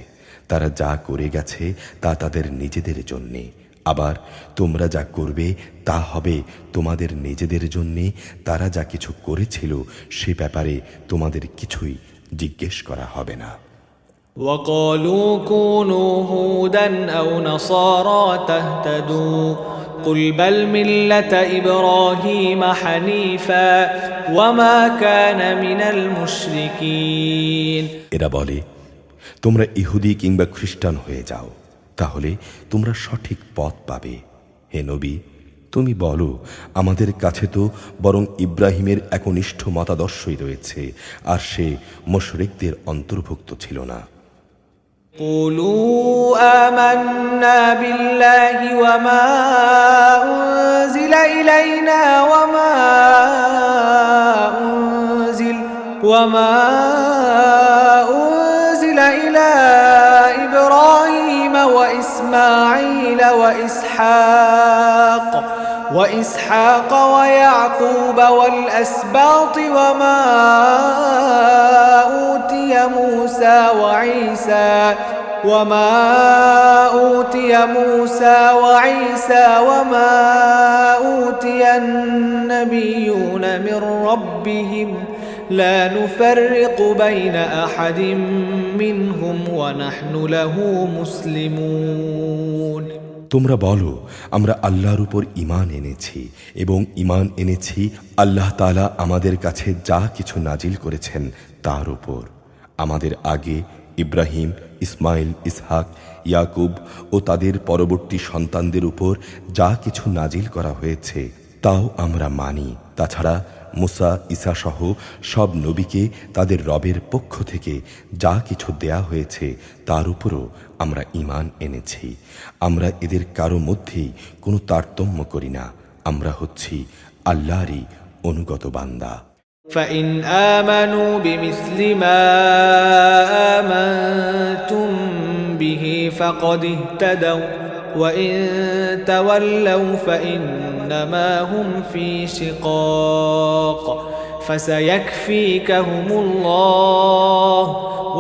তারা যা করে গেছে তা তাদের নিজেদের জন্যে, আবার তোমরা যা করবে তা হবে তোমাদের নিজেদের জন্যে। তারা যা কিছু করেছিল সে ব্যাপারে তোমাদের কিছুই জিজ্ঞেস করা হবে না। وقالوا كونوا هودا أو نصارى تهتدوا قل بل ملة إبراهيم حنيفا وما كان من المشركين এরা বলে, তোমরা ইহুদি কিংবা খ্রিস্টান হয়ে যাও, তাহলে তোমরা সঠিক পথ পাবে। হে নবী, তুমি বলো, আমাদের কাছে তো বরং ইব্রাহিমের একনিষ্ঠ মতাদর্শই রয়েছে, আর সে মুশরিকদের অন্তর্ভুক্ত ছিল না। قولوا آمنا بالله وما أنزل إلينا وما أنزل إلى إبراهيم وإسماعيل وإسحاق ويعقوب والأسباط وما أوتي موسى وعيسى وما أوتي النبيون من ربهم لا نفرق بين أحد منهم ونحن له مسلمون তোমরা বলো, আমরা আল্লাহর উপর ঈমান এনেছি এবং ঈমান এনেছি আল্লাহ তাআলা আমাদের কাছে যা কিছু নাজিল করেছেন তার উপর। আমাদের আগে ইব্রাহিম, ইসমাইল, ইসহাক, ইয়াকুব ও তাদের পরবর্তী সন্তানদের উপর যা কিছু নাজিল করা হয়েছে তাও আমরা মানি। তাছাড়া মুসা, ঈসা সহ সব নবীকে তাদের রবের পক্ষ থেকে যা কিছু দেয়া হয়েছে তার উপরও আমরা ঈমান এনেছি। আমরা এদের কারো মধ্যেই কোনো তারতম্য করি না, আমরা হচ্ছি আল্লাহরই অনুগত বান্দা। فإن آمنوا بمثل ما آمنتم به فقد اهتدوا وإن تولوا فإنما هم في شقاق فسيكفيكهم الله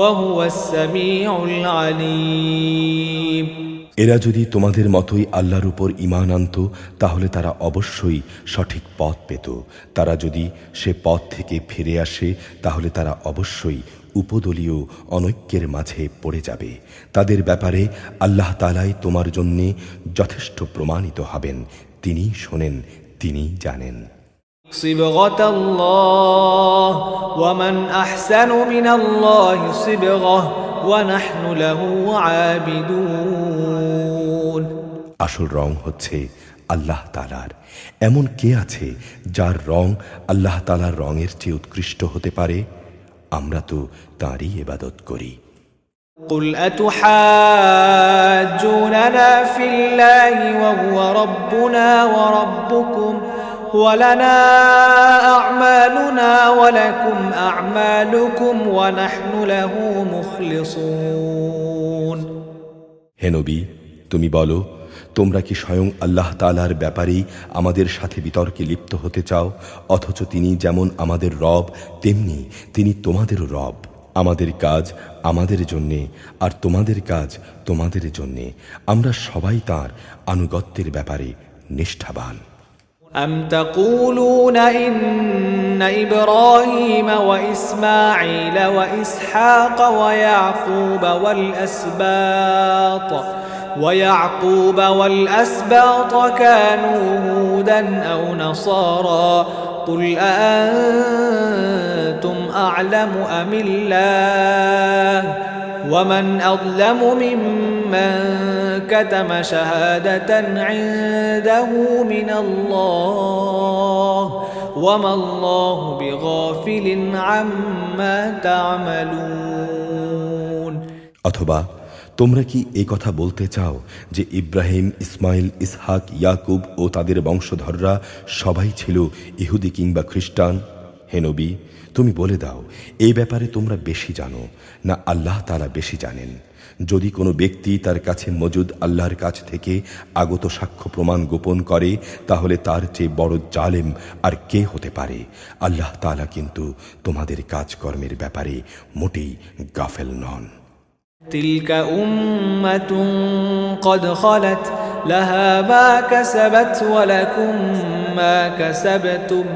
وهو السميع العليم এরা যদি তোমাদের মতোই আল্লাহর উপর ঈমান আনত তাহলে তারা অবশ্যই সঠিক পথ পেত। তারা যদি সে পথ থেকে ফিরে আসে তাহলে তারা অবশ্যই উপদলীয় অনৈক্যের মাঝে পড়ে যাবে। তাদের ব্যাপারে আল্লাহ তাআলাই তোমার জন্যে যথেষ্ট প্রমাণিত হবেন। তিনি শোনেন, তিনি জানেন। صبغة الله ومن أحسن من الله صبغة ونحن له عابدون আসল রং হচ্ছে আল্লাহ তাআলার। এমন কে আছে যার রং আল্লাহ তাআলার রঙের চেয়ে উৎকৃষ্ট হতে পারে? আমরা তো তাঁরই ইবাদত করি। قل أتحاجوننا في الله وهو ربنا وربكم ولنا أعمالنا ولكم أعمالكم ونحن له مخلصون হে নবী, তুমি বলো, তোমরা কি স্বয়ং আল্লাহ তাআলার ব্যাপারেই আমাদের সাথে বিতর্কে লিপ্ত হতে চাও, অথচ তিনি যেমন আমাদের রব তেমনি তিনি তোমাদেরও রব। আমাদের কাজ আমাদের জন্যে আর তোমাদের কাজ তোমাদের জন্যে। আমরা সবাই তাঁর আনুগত্যের ব্যাপারে নিষ্ঠাবান। أم تقولون إن إبراهيم وإسماعيل وإسحاق ويعقوب والأسباط كانوا هودا أو نصارى قل أأنتم أعلم أم الله ومن أظلم ممن كتم شهادة عنده من الله وما الله بغافل عما تعملون। অথবা তোমরা কি এই কথা বলতে চাও যে ইব্রাহিম, ইসমাইল, ইসহাক, ইয়াকুব ও তাদের বংশধররা সবাই ছিল ইহুদি কিংবা খ্রিস্টান? হে নবী, তুমি বলে দাও, এই ব্যাপারে তোমরা বেশি জানো না আল্লাহ তাআলা বেশি জানেন? যদি কোনো ব্যক্তি তার কাছে মজুদ আল্লাহর কাছ থেকে আগত সাক্ষ্য প্রমাণ গোপন করে, তাহলে তার চেয়ে বড় জালেম আর কে হতে পারে? আল্লাহ তাআলা কিন্তু তোমাদের কাজকর্মের ব্যাপারে মোটেই গাফেল নন। تلك أمة قد خلت لها ما كسبت ولكم ما كسبتم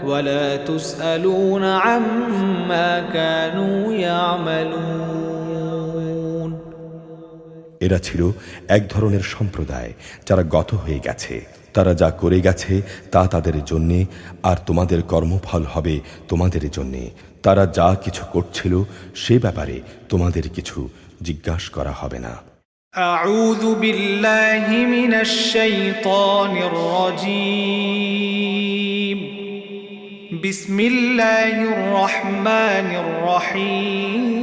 ولا تسألون عما كانوا يعملون। এরা ছিল এক ধরনের সম্প্রদায় যারা গত হয়ে গেছে। তারা যা করে গেছে তা তাদের জন্যে, আর তোমাদের কর্মফল হবে তোমাদের জন্যে। তারা যা কিছু করছিল সে ব্যাপারে তোমাদের কিছু জিজ্ঞাসা করা হবে না। أعوذ بالله من الشيطان الرجيم بسم الله الرحمن الرحيم